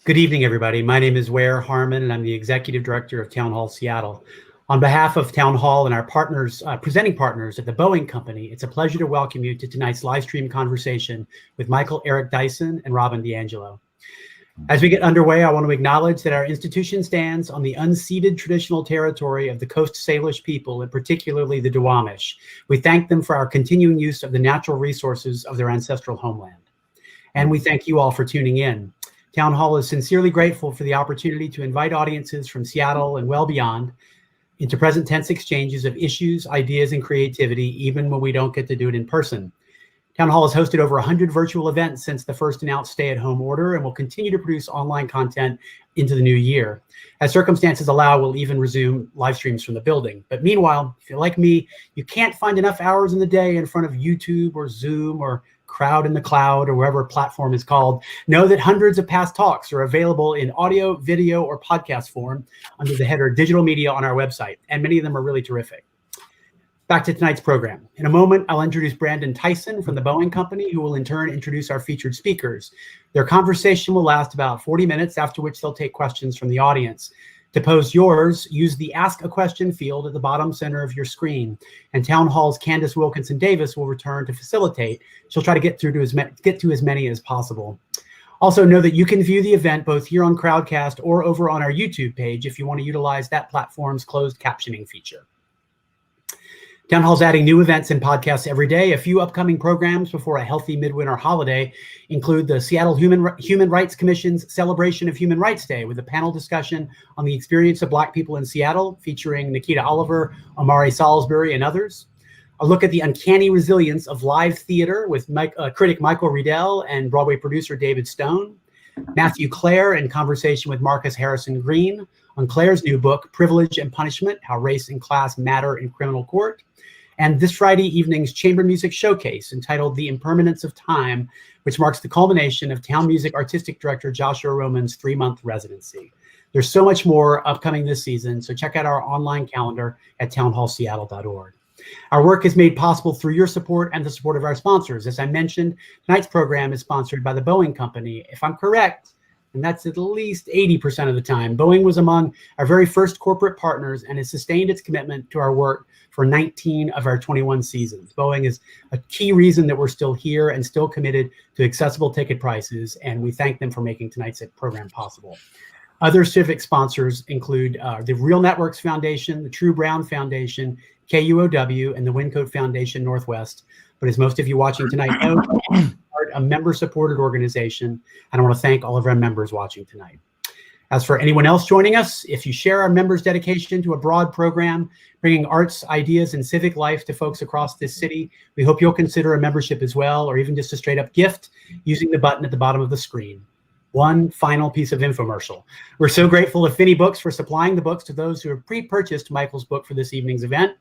Good evening, everybody. My name is Ware Harmon, and I'm the Executive Director of Town Hall Seattle. On behalf of Town Hall and our partners, presenting partners at the Boeing Company, it's a pleasure to welcome you to tonight's live stream conversation with Michael Eric Dyson and Robin DiAngelo. As we get underway, I want to acknowledge that our institution stands on the unceded traditional territory of the Coast Salish people, and particularly the Duwamish. We thank them for our continuing use of the natural resources of their ancestral homeland. And we thank you all for tuning in. Town Hall is sincerely grateful for the opportunity to invite audiences from Seattle and well beyond into present tense exchanges of issues, ideas, and creativity, even when we don't get to do it in person. Town Hall has hosted over 100 virtual events since the first announced stay-at-home order and will continue to produce online content into the new year. As circumstances allow, we'll even resume live streams from the building. But meanwhile, if you're like me, you can't find enough hours in the day in front of YouTube or Zoom or Crowd in the Cloud or whatever platform is called, know that hundreds of past talks are available in audio, video, or podcast form under the header digital media on our website, and many of them are really terrific. Back to tonight's program. In a moment, I'll introduce Brandon Tyson from the Boeing Company, who will in turn introduce our featured speakers. Their conversation will last about 40 minutes, after which they'll take questions from the audience. To pose yours, use the Ask a Question field at the bottom center of your screen, and Town Hall's Candace Wilkinson Davis will return to facilitate. She'll try to get to as many as possible. Also know that you can view the event both here on Crowdcast or over on our YouTube page if you want to utilize that platform's closed captioning feature. Town Hall's adding new events and podcasts every day. A few upcoming programs before a healthy midwinter holiday include the Seattle Human Rights Commission's celebration of Human Rights Day with a panel discussion on the experience of Black people in Seattle, featuring Nikita Oliver, Omari Salisbury, and others. A look at the uncanny resilience of live theater with critic Michael Riedel and Broadway producer David Stone. Matthew Clare in conversation with Marcus Harrison Green on Clare's new book, Privilege and Punishment, How Race and Class Matter in Criminal Court. And this Friday evening's chamber music showcase entitled The Impermanence of Time, which marks the culmination of town music artistic director Joshua Roman's 3-month residency. There's so much more upcoming this season, so check out our online calendar at townhallseattle.org. Our work is made possible through your support and the support of our sponsors. As I mentioned, tonight's program is sponsored by the Boeing Company. If I'm correct, and that's at least 80% of the time, Boeing was among our very first corporate partners and has sustained its commitment to our work for 19 of our 21 seasons. Boeing is a key reason that we're still here and still committed to accessible ticket prices, and we thank them for making tonight's program possible. Other civic sponsors include the Real Networks Foundation, the True Brown Foundation, KUOW, and the Wyncote Foundation Northwest. But as most of you watching tonight know, we're a member-supported organization, and I want to thank all of our members watching tonight. As for anyone else joining us, if you share our members' dedication to a broad program, bringing arts, ideas, and civic life to folks across this city, we hope you'll consider a membership as well, or even just a straight-up gift using the button at the bottom of the screen. One final piece of infomercial. We're so grateful to Finney Books for supplying the books to those who have pre-purchased Michael's book for this evening's event.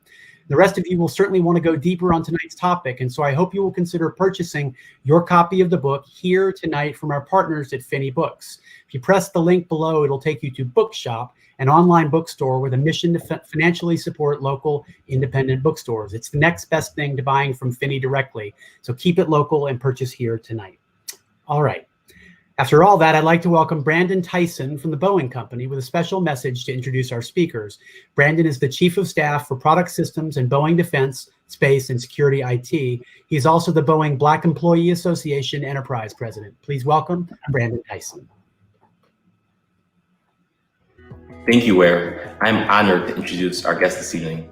The rest of you will certainly want to go deeper on tonight's topic, and so I hope you will consider purchasing your copy of the book here tonight from our partners at Finney Books. If you press the link below, it'll take you to Bookshop, an online bookstore with a mission to financially support local independent bookstores. It's the next best thing to buying from Finney directly, so keep it local and purchase here tonight. All right. After all that, I'd like to welcome Brandon Tyson from the Boeing Company with a special message to introduce our speakers. Brandon is the Chief of Staff for Product Systems and Boeing Defense, Space, and Security IT. He's also the Boeing Black Employee Association Enterprise President. Please welcome Brandon Tyson. Thank you, Ware. I'm honored to introduce our guest this evening.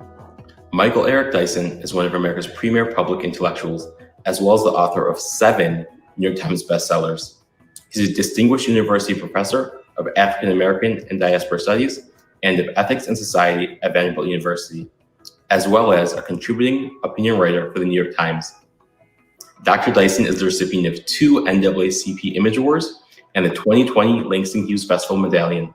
Michael Eric Dyson is one of America's premier public intellectuals, as well as the author of 7 New York Times bestsellers. He's a distinguished university professor of African American and Diaspora Studies and of Ethics and Society at Vanderbilt University, as well as a contributing opinion writer for the New York Times. Dr. Dyson is the recipient of 2 NAACP Image Awards and the 2020 Langston Hughes Festival Medallion.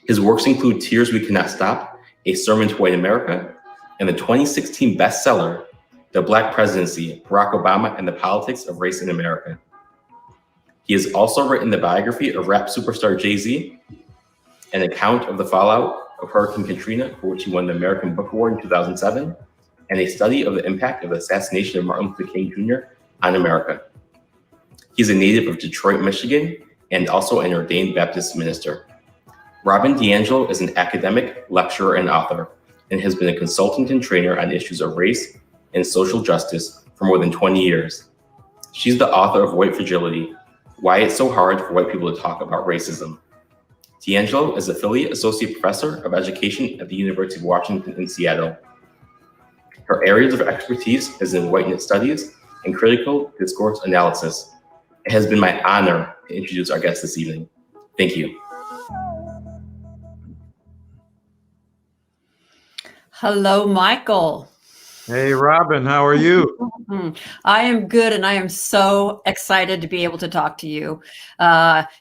His works include Tears We Cannot Stop, A Sermon to White America, and the 2016 bestseller, The Black Presidency, Barack Obama and the Politics of Race in America. He has also written the biography of rap superstar Jay-Z, an account of the fallout of Hurricane Katrina, for which he won the American Book Award in 2007, and a study of the impact of the assassination of Martin Luther King Jr. on America. He's a native of Detroit, Michigan, and also an ordained Baptist minister. Robin DiAngelo is an academic, lecturer, and author, and has been a consultant and trainer on issues of race and social justice for more than 20 years. She's the author of White Fragility: Why It's So Hard for White People to Talk About Racism. DiAngelo is Affiliate Associate Professor of Education at the University of Washington in Seattle. Her areas of expertise is in whiteness studies and critical discourse analysis. It has been my honor to introduce our guest this evening. Thank you. Hello, Michael. Hey, Robin, how are you? I am good, and I am so excited to be able to talk to you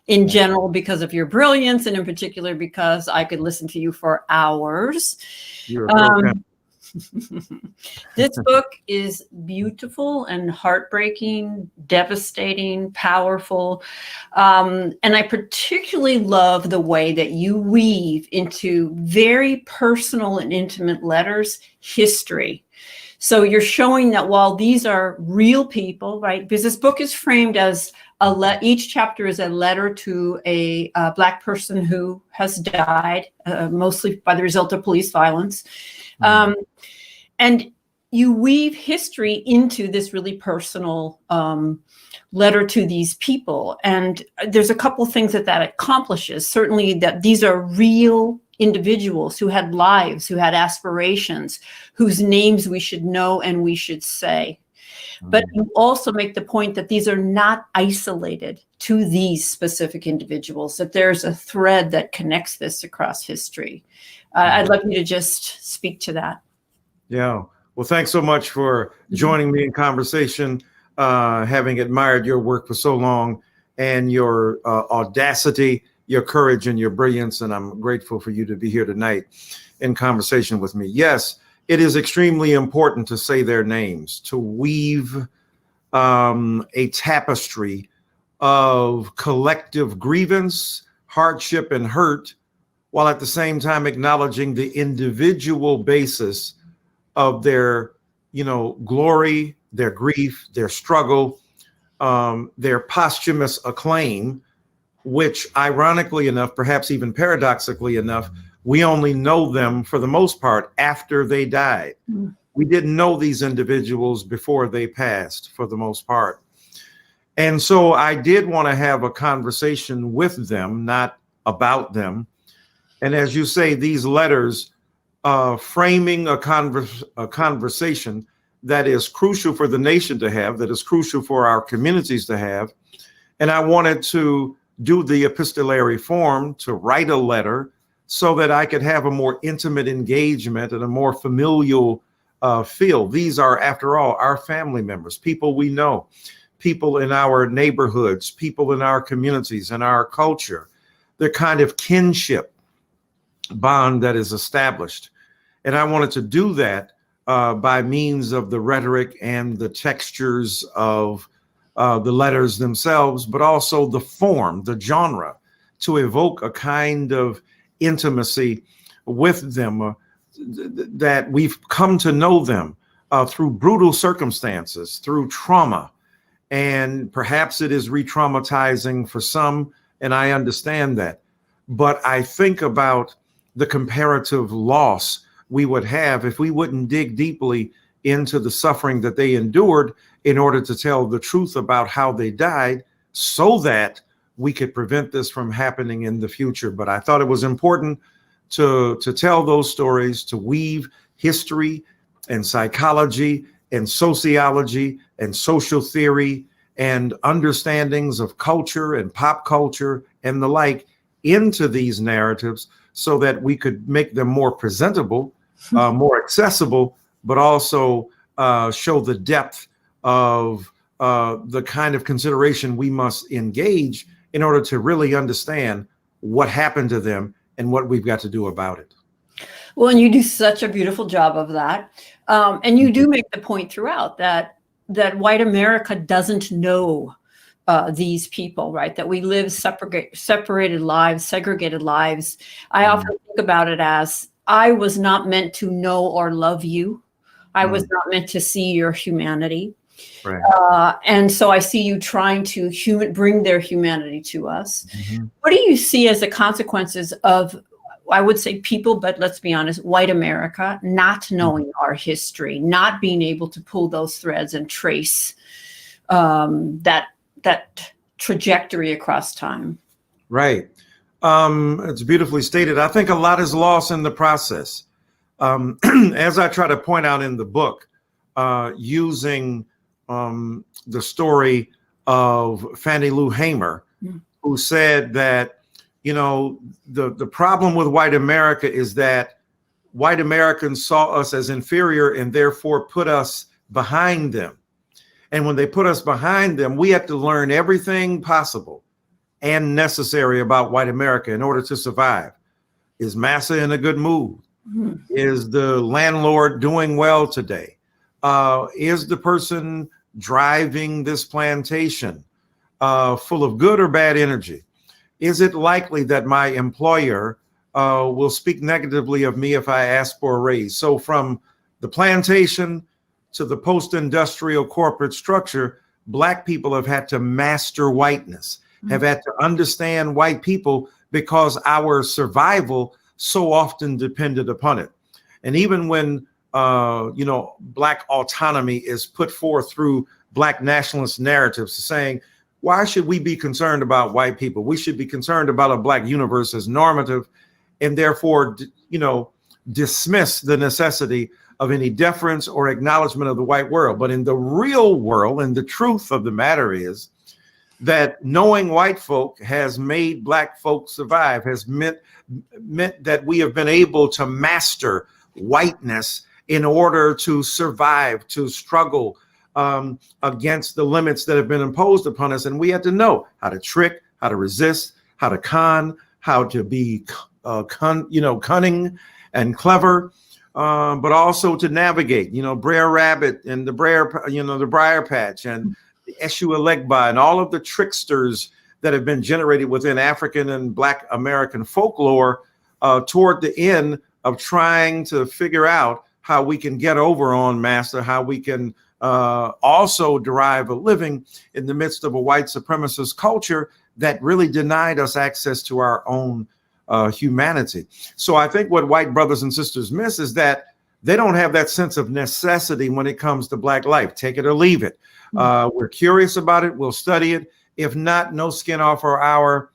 in general because of your brilliance, and in particular because I could listen to you for hours. You're a This book is beautiful and heartbreaking, devastating, powerful. And I particularly love the way that you weave into very personal and intimate letters history. So you're showing that while these are real people, right? Because this book is framed as each chapter is a letter to a Black person who has died, mostly by the result of police violence. And you weave history into this really personal letter to these people. And there's a couple of things that accomplishes. Certainly that these are real individuals who had lives, who had aspirations, whose names we should know and we should say. But you also make the point that these are not isolated to these specific individuals, that there's a thread that connects this across history. I'd love you to just speak to that. Yeah. Well, thanks so much for joining me in conversation, having admired your work for so long and your audacity, your courage, and your brilliance. And I'm grateful for you to be here tonight in conversation with me. Yes, it is extremely important to say their names, to weave a tapestry of collective grievance, hardship, and hurt, while at the same time acknowledging the individual basis of their, glory, their grief, their struggle, their posthumous acclaim, which ironically enough, perhaps even paradoxically enough, we only know them for the most part after they died. We didn't know these individuals before they passed for the most part. And so I did want to have a conversation with them, not about them. And as you say, these letters framing a conversation that is crucial for the nation to have, that is crucial for our communities to have. And I wanted to do the epistolary form, to write a letter so that I could have a more intimate engagement and a more familial feel. These are, after all, our family members, people we know, people in our neighborhoods, people in our communities, and our culture, the kind of kinship bond that is established. And I wanted to do that by means of the rhetoric and the textures of the letters themselves, but also the form, the genre, to evoke a kind of intimacy with them, that we've come to know them through brutal circumstances, through trauma. And perhaps it is re-traumatizing for some, and I understand that. But I think about the comparative loss we would have if we wouldn't dig deeply into the suffering that they endured in order to tell the truth about how they died, so that we could prevent this from happening in the future. But I thought it was important to tell those stories, to weave history and psychology and sociology and social theory and understandings of culture and pop culture and the like into these narratives, so that we could make them more presentable, more accessible, but also show the depth of the kind of consideration we must engage in order to really understand what happened to them and what we've got to do about it. Well, and you do such a beautiful job of that. And you do make the point throughout that white America doesn't know these people, right? That we live separated lives, segregated lives. I often think about it as, I was not meant to know or love you. I was not meant to see your humanity. Right. And so I see you trying to bring their humanity to us. Mm-hmm. What do you see as the consequences of, I would say people, but let's be honest, white America, not knowing our history, not being able to pull those threads and trace that trajectory across time? Right. It's beautifully stated. I think a lot is lost in the process. As I try to point out in the book, using the story of Fannie Lou Hamer, who said that, the problem with white America is that white Americans saw us as inferior and therefore put us behind them. And when they put us behind them, we have to learn everything possible and necessary about white America in order to survive. Is Massa in a good mood? Mm-hmm. Is the landlord doing well today? Is the person driving this plantation full of good or bad energy? Is it likely that my employer will speak negatively of me if I ask for a raise? So from the plantation to the post-industrial corporate structure, Black people have had to master whiteness, have had to understand white people because our survival so often depended upon it. And even when, Black autonomy is put forth through Black nationalist narratives saying, why should we be concerned about white people? We should be concerned about a Black universe as normative, and therefore, dismiss the necessity of any deference or acknowledgement of the white world. But in the real world, and the truth of the matter is that knowing white folk has made Black folk survive, has meant that we have been able to master whiteness in order to survive, to struggle against the limits that have been imposed upon us. And we had to know how to trick, how to resist, how to con, how to be cunning and clever, but also to navigate, Brer Rabbit and the Briar Patch and the Eshu Elegba and all of the tricksters that have been generated within African and Black American folklore toward the end of trying to figure out how we can get over on Master, how we can also derive a living in the midst of a white supremacist culture that really denied us access to our own humanity. So I think what white brothers and sisters miss is that they don't have that sense of necessity when it comes to Black life. Take it or leave it. We're curious about it. We'll study it. If not, no skin off our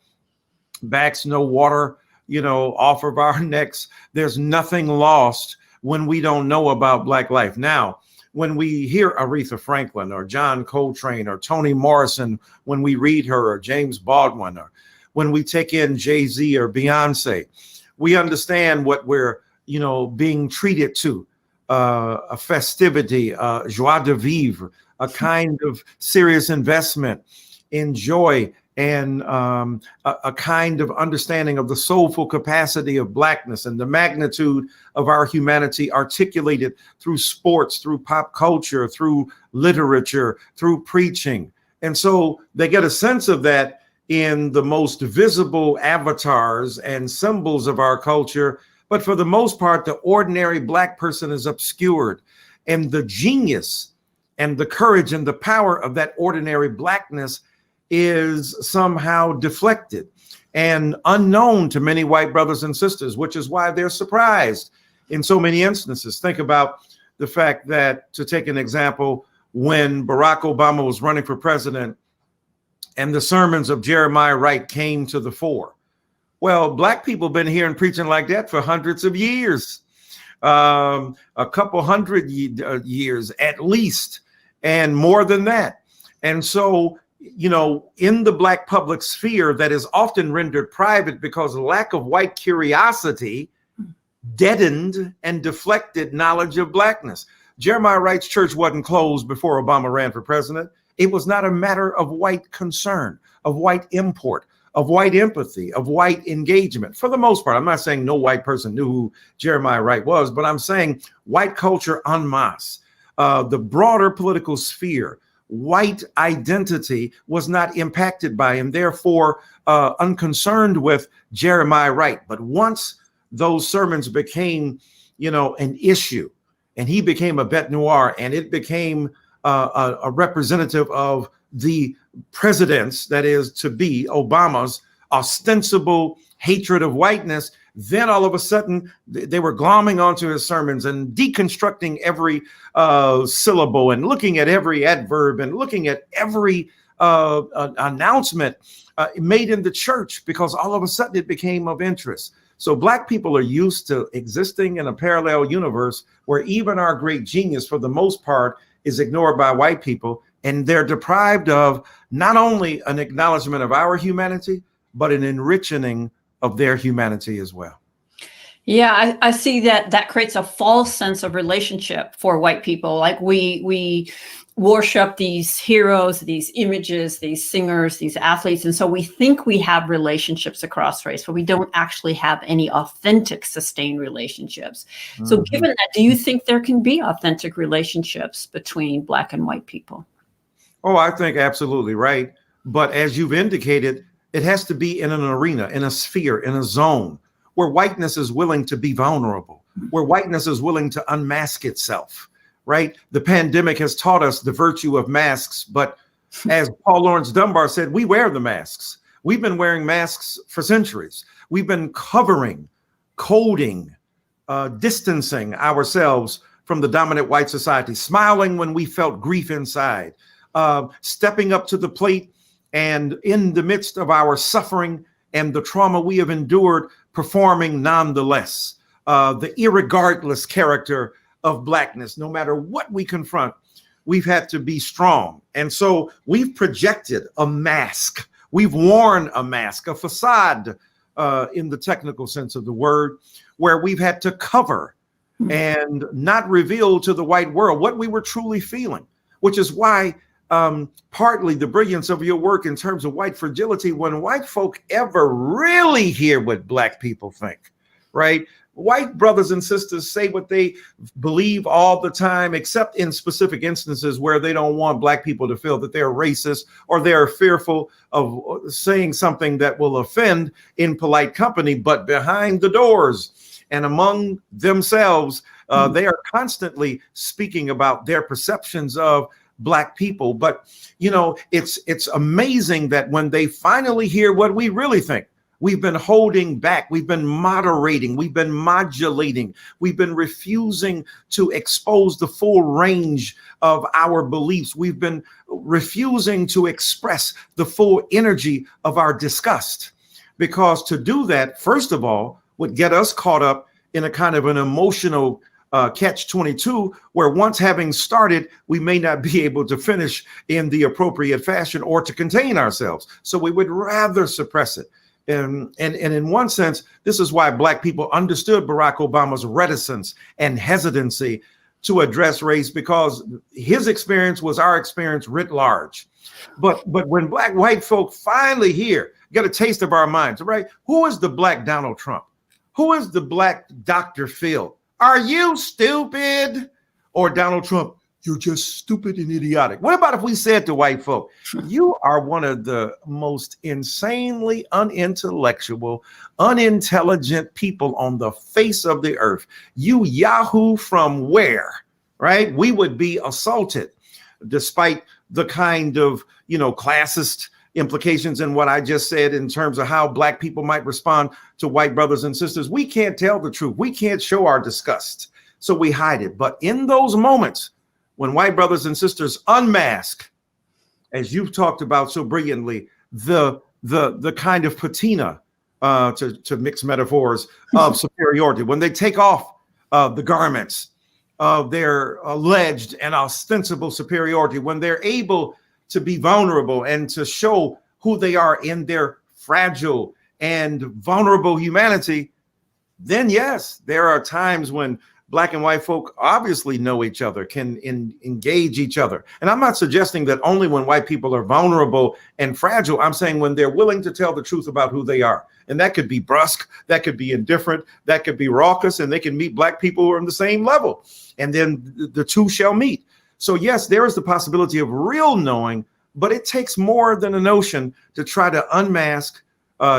backs, no water, off of our necks. There's nothing lost when we don't know about Black life. Now, when we hear Aretha Franklin or John Coltrane or Toni Morrison, when we read her, or James Baldwin, or when we take in Jay-Z or Beyonce, we understand what we're, being treated to, a festivity, joie de vivre, a kind of serious investment in joy, and a kind of understanding of the soulful capacity of Blackness and the magnitude of our humanity articulated through sports, through pop culture, through literature, through preaching. And so they get a sense of that in the most visible avatars and symbols of our culture. But for the most part, the ordinary Black person is obscured, and the genius and the courage and the power of that ordinary Blackness is somehow deflected and unknown to many white brothers and sisters, which is why they're surprised in so many instances. Think about the fact that, to take an example, when Barack Obama was running for president and the sermons of Jeremiah Wright came to the fore. Well, Black people have been hearing preaching like that for hundreds of years, a couple hundred years at least, and more than that. And so, in the Black public sphere that is often rendered private because of lack of white curiosity deadened and deflected knowledge of Blackness. Jeremiah Wright's church wasn't closed before Obama ran for president. It was not a matter of white concern, of white import, of white empathy, of white engagement. For the most part, I'm not saying no white person knew who Jeremiah Wright was, but I'm saying white culture en masse, the broader political sphere, white identity was not impacted by him, therefore unconcerned with Jeremiah Wright. But once those sermons became, an issue, and he became a bête noire, and it became a representative of the president's, that is to be Obama's, ostensible hatred of whiteness, then all of a sudden they were glomming onto his sermons and deconstructing every syllable and looking at every adverb and looking at every announcement made in the church, because all of a sudden it became of interest. So Black people are used to existing in a parallel universe where even our great genius, for the most part, is ignored by white people, and they're deprived of not only an acknowledgement of our humanity, but an enriching of their humanity as well. Yeah, I see that creates a false sense of relationship for white people. Like we worship these heroes, these images, these singers, these athletes. And so we think we have relationships across race, but we don't actually have any authentic, sustained relationships. So given that, do you think there can be authentic relationships between Black and white people? Oh, I think absolutely right. But as you've indicated, it has to be in an arena, in a sphere, in a zone where whiteness is willing to be vulnerable, where whiteness is willing to unmask itself. Right? The pandemic has taught us the virtue of masks, but as Paul Laurence Dunbar said, we wear the masks. We've been wearing masks for centuries. We've been covering, coding, distancing ourselves from the dominant white society, smiling when we felt grief inside, stepping up to the plate, and in the midst of our suffering and the trauma we have endured, performing nonetheless. The irregardless character of Blackness, no matter what we confront, we've had to be strong. And so we've projected a mask. We've worn a mask, a facade in the technical sense of the word, where we've had to cover and not reveal to the white world what we were truly feeling, which is why partly the brilliance of your work in terms of white fragility, when white folk ever really hear what Black people think, right? White brothers and sisters say what they believe all the time, except in specific instances where they don't want Black people to feel that they're racist or they're fearful of saying something that will offend in polite company. But behind the doors and among themselves, they are constantly speaking about their perceptions of Black people. But, you know, it's amazing that when they finally hear what we really think, we've been holding back, we've been moderating, we've been modulating, we've been refusing to expose the full range of our beliefs. We've been refusing to express the full energy of our disgust. Because to do that, first of all, would get us caught up in a kind of an emotional catch-22, where once having started, we may not be able to finish in the appropriate fashion or to contain ourselves. So we would rather suppress it. And in one sense, this is why Black people understood Barack Obama's reticence and hesitancy to address race, because his experience was our experience writ large. But when Black white folk finally get a taste of our minds, right? Who is the Black Donald Trump? Who is the Black Dr. Phil? Are you stupid? Or Donald Trump, you're just stupid and idiotic. What about if we said to white folk, you are one of the most insanely unintellectual, unintelligent people on the face of the earth. You Yahoo from where, right? We would be assaulted, despite the kind of, classist implications in what I just said in terms of how Black people might respond to white brothers and sisters. We can't tell the truth. We can't show our disgust. So we hide it. But in those moments, when white brothers and sisters unmask, as you've talked about so brilliantly, the kind of patina, to mix metaphors, of superiority, when they take off the garments of their alleged and ostensible superiority, when they're able to be vulnerable and to show who they are in their fragile and vulnerable humanity, then yes, there are times when Black and white folk obviously know each other, can engage each other. And I'm not suggesting that only when white people are vulnerable and fragile. I'm saying when they're willing to tell the truth about who they are. And that could be brusque, that could be indifferent, that could be raucous, and they can meet Black people who are on the same level. And then the two shall meet. So yes, there is the possibility of real knowing, but it takes more than a notion to try to unmask,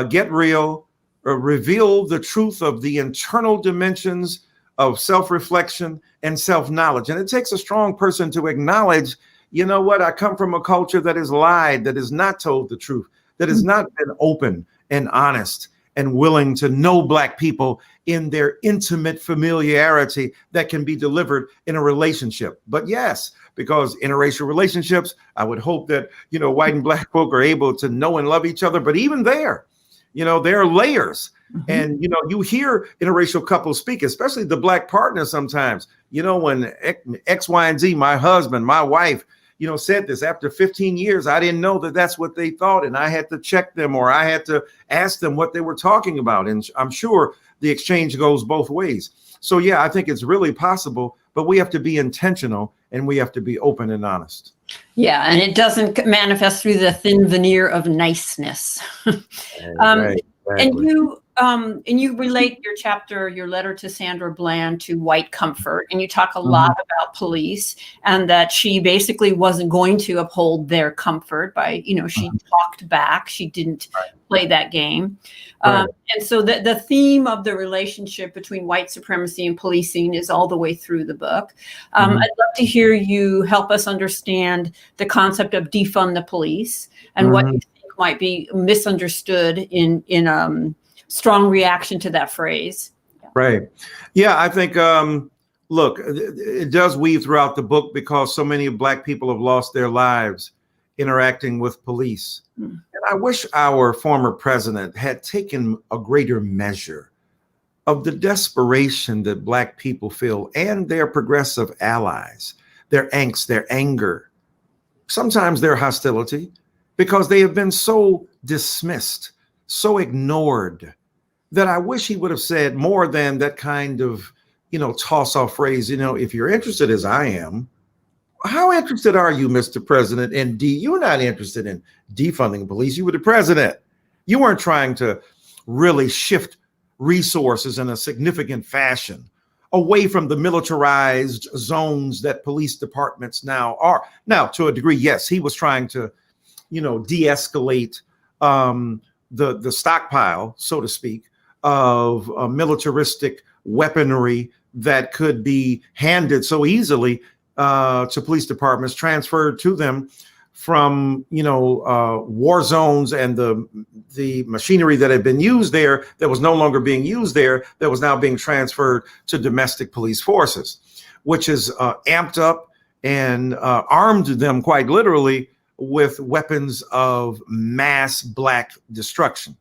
get real, or reveal the truth of the internal dimensions of self-reflection and self-knowledge. And it takes a strong person to acknowledge you know what? I come from a culture that has lied, that has not told the truth, that has not been open and honest and willing to know Black people in their intimate familiarity that can be delivered in a relationship. But yes, because interracial relationships, I would hope that, white and Black folk are able to know and love each other. But even there, there are layers. Mm-hmm. And, you hear interracial couples speak, especially the Black partner sometimes, when X, Y, and Z, my husband, my wife, said this after 15 years, I didn't know that that's what they thought. And I had to check them, or I had to ask them what they were talking about. And I'm sure the exchange goes both ways. So, yeah, I think it's really possible, but we have to be intentional and we have to be open and honest. Yeah, and it doesn't manifest through the thin veneer of niceness. Right, exactly. And you relate your letter to Sandra Bland to white comfort, and you talk a lot about police, and that she basically wasn't going to uphold their comfort by, she talked back. She didn't play that game. And so the theme of the relationship between white supremacy and policing is all the way through the book. I'd love to hear you help us understand the concept of defund the police and what you think might be misunderstood in strong reaction to that phrase. Right. Yeah, I think, look, it does weave throughout the book because so many Black people have lost their lives interacting with police. And I wish our former president had taken a greater measure of the desperation that Black people feel and their progressive allies, their angst, their anger, sometimes their hostility, because they have been so dismissed, so ignored, that I wish he would have said more than that kind of, toss off phrase, if you're interested as I am, how interested are you, Mr. President? And you're not interested in defunding police. You were the president. You weren't trying to really shift resources in a significant fashion away from the militarized zones that police departments now are. Now, to a degree, yes, he was trying to, de-escalate the stockpile, so to speak, of militaristic weaponry that could be handed so easily to police departments, transferred to them from, war zones, and the machinery that had been used there that was no longer being used there, that was now being transferred to domestic police forces, which has amped up and armed them quite literally with weapons of mass Black destruction.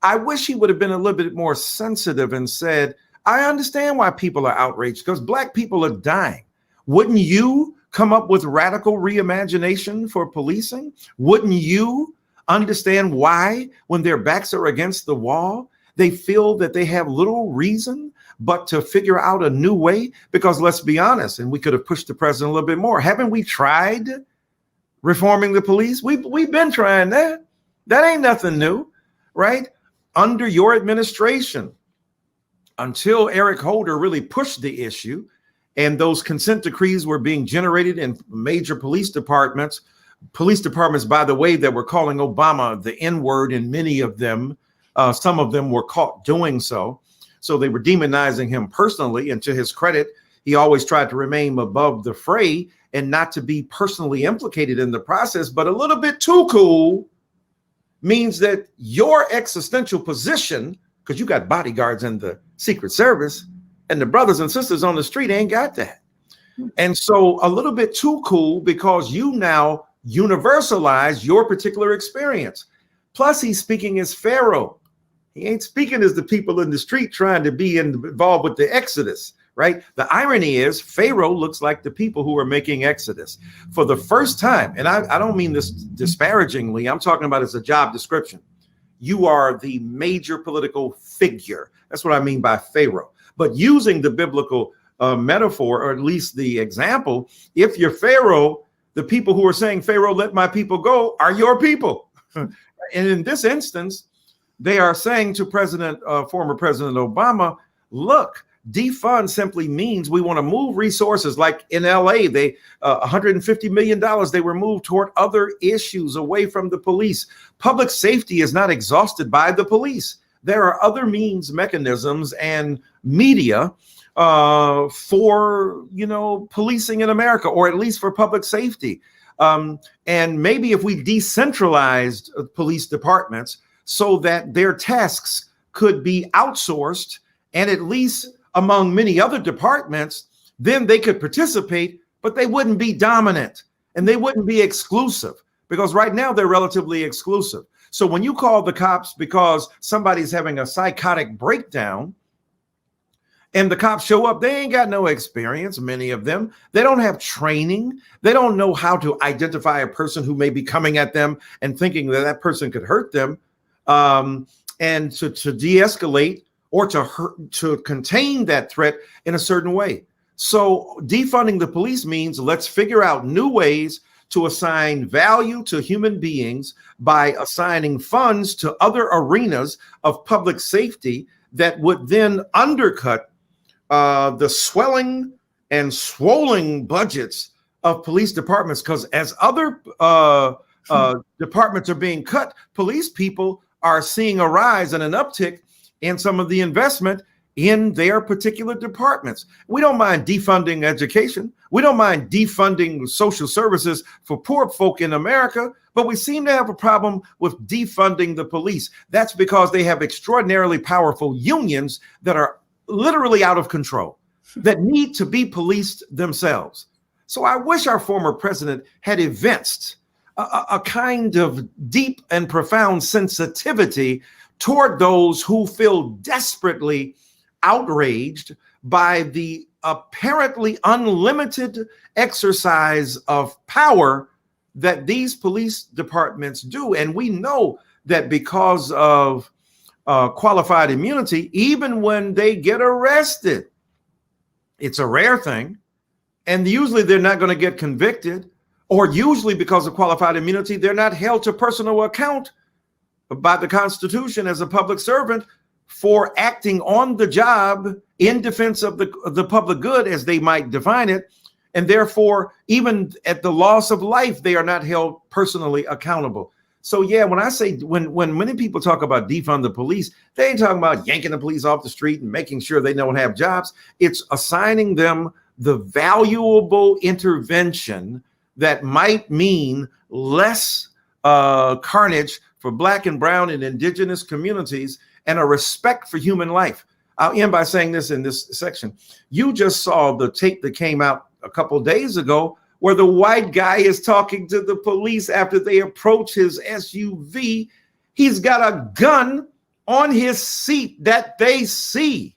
I wish he would have been a little bit more sensitive and said, I understand why people are outraged, because Black people are dying. Wouldn't you come up with radical reimagination for policing? Wouldn't you understand why, when their backs are against the wall, they feel that they have little reason but to figure out a new way? Because let's be honest, and we could have pushed the president a little bit more. Haven't we tried reforming the police? We've been trying that. That ain't nothing new, right? Under your administration, until Eric Holder really pushed the issue and those consent decrees were being generated in major police departments, by the way, that were calling Obama the N-word in many of them. Some of them were caught doing so. So they were demonizing him personally. And to his credit, he always tried to remain above the fray and not to be personally implicated in the process. But a little bit too cool means that your existential position, because you got bodyguards in the Secret Service, and the brothers and sisters on the street ain't got that. And so a little bit too cool because you now universalize your particular experience. Plus, he's speaking as Pharaoh. He ain't speaking as the people in the street trying to be involved with the Exodus, right? The irony is Pharaoh looks like the people who are making Exodus. For the first time, and I don't mean this disparagingly, I'm talking about as a job description. You are the major political figure. That's what I mean by Pharaoh. But using the biblical metaphor, or at least the example, if you're Pharaoh, the people who are saying, Pharaoh, let my people go, are your people. And in this instance, they are saying to former President Obama, look, defund simply means we want to move resources. Like in LA, they $150 million they were moved toward other issues away from the police. Public safety is not exhausted by the police. There are other means, mechanisms, and media for, policing in America, or at least for public safety. And maybe if we decentralized police departments so that their tasks could be outsourced, and at least among many other departments, then they could participate, but they wouldn't be dominant and they wouldn't be exclusive, because right now they're relatively exclusive. So when you call the cops because somebody's having a psychotic breakdown and the cops show up, they ain't got no experience, many of them. They don't have training. They don't know how to identify a person who may be coming at them and thinking that that person could hurt them, and to de-escalate or to contain that threat in a certain way. So defunding the police means let's figure out new ways to assign value to human beings by assigning funds to other arenas of public safety that would then undercut the swelling and swollen budgets of police departments. Because as other departments are being cut, police people are seeing a rise and an uptick in some of the investment in their particular departments. We don't mind defunding education. We don't mind defunding social services for poor folk in America, but we seem to have a problem with defunding the police. That's because they have extraordinarily powerful unions that are literally out of control, that need to be policed themselves. So I wish our former president had evinced a kind of deep and profound sensitivity toward those who feel desperately outraged by the apparently unlimited exercise of power that these police departments do. And we know that because of qualified immunity, even when they get arrested, it's a rare thing. And usually they're not going to get convicted, or usually because of qualified immunity, they're not held to personal account by the Constitution as a public servant for acting on the job in defense of the public good, as they might define it. And therefore, even at the loss of life, they are not held personally accountable. So yeah, when I say, when many people talk about defund the police, they ain't talking about yanking the police off the street and making sure they don't have jobs. It's assigning them the valuable intervention that might mean less carnage for Black and brown and indigenous communities, and a respect for human life. I'll end by saying this in this section. You just saw the tape that came out a couple of days ago where the white guy is talking to the police after they approach his SUV. He's got a gun on his seat that they see.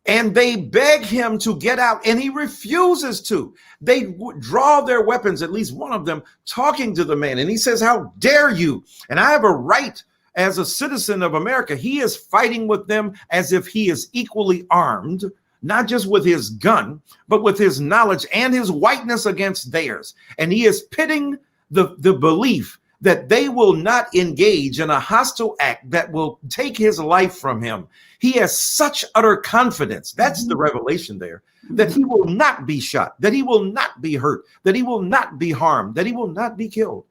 And they beg him to get out, and he refuses to. They draw their weapons, at least one of them, talking to the man. And he says, "How dare you? And I have a right as a citizen of America." He is fighting with them as if he is equally armed, not just with his gun, but with his knowledge and his whiteness against theirs. And he is pitting the belief that they will not engage in a hostile act that will take his life from him. He has such utter confidence. That's the revelation there, that he will not be shot, that he will not be hurt, that he will not be harmed, that he will not be killed,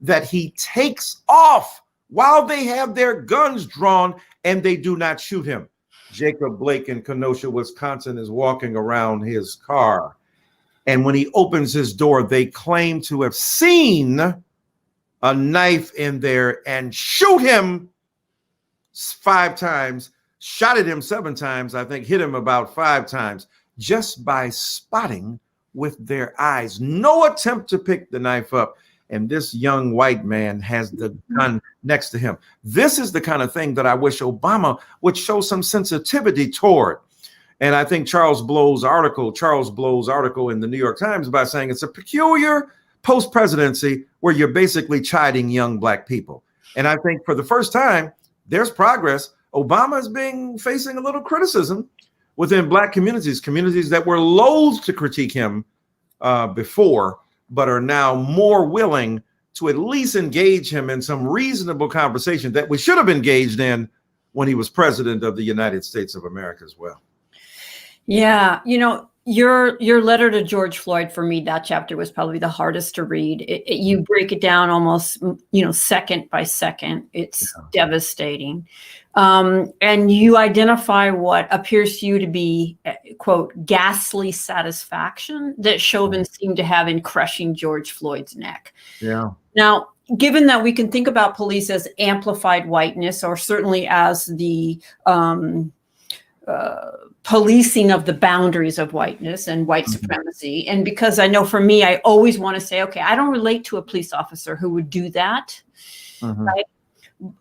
that he takes off while they have their guns drawn and they do not shoot him. Jacob Blake in Kenosha, Wisconsin is walking around his car. And when he opens his door, they claim to have seen a knife in there and shoot him 5 times, shot at him 7 times, I think hit him about 5 times, just by spotting with their eyes. No attempt to pick the knife up. And this young white man has the gun next to him. This is the kind of thing that I wish Obama would show some sensitivity toward. And I think Charles Blow's article in the New York Times, by saying it's a peculiar post-presidency where you're basically chiding young Black people. And I think for the first time, there's progress. Obama is facing a little criticism within Black communities that were loath to critique him before, but are now more willing to at least engage him in some reasonable conversation that we should have engaged in when he was president of the United States of America as well. Yeah, Your letter to George Floyd, for me, that chapter was probably the hardest to read. You break it down almost, second by second. It's devastating. And you identify what appears to you to be, quote, ghastly satisfaction that Chauvin seemed to have in crushing George Floyd's neck. Yeah. Now, given that we can think about police as amplified whiteness, or certainly as the policing of the boundaries of whiteness and white supremacy. And because I know for me, I always want to say, okay, I don't relate to a police officer who would do that. Right?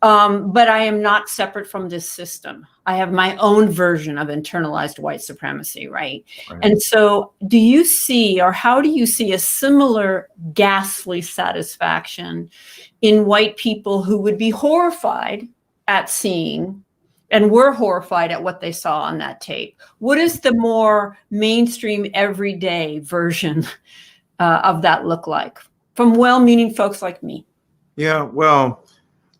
But I am not separate from this system. I have my own version of internalized white supremacy, right? And so do you see, or how do you see a similar ghastly satisfaction in white people who would be horrified at seeing and were horrified at what they saw on that tape? What is the more mainstream, everyday version of that look like from well-meaning folks like me? Yeah, well,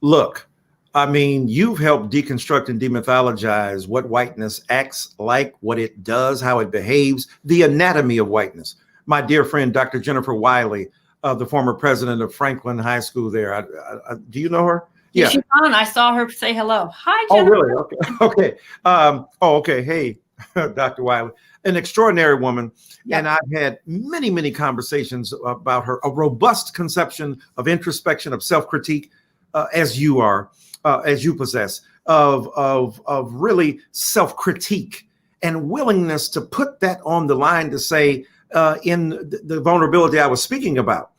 look, I mean, you've helped deconstruct and demythologize what whiteness acts like, what it does, how it behaves, the anatomy of whiteness. My dear friend, Dr. Jennifer Wiley, the former president of Franklin High School there. Do you know her? Yeah, she's on. I saw her say hello. Hi, Jennifer. Oh, really? Okay. Okay. Hey, Dr. Wiley, an extraordinary woman. Yep. And I've had many, many conversations about her, a robust conception of introspection, of self-critique, as you are, as you possess, of really self-critique and willingness to put that on the line to say, in the vulnerability I was speaking about,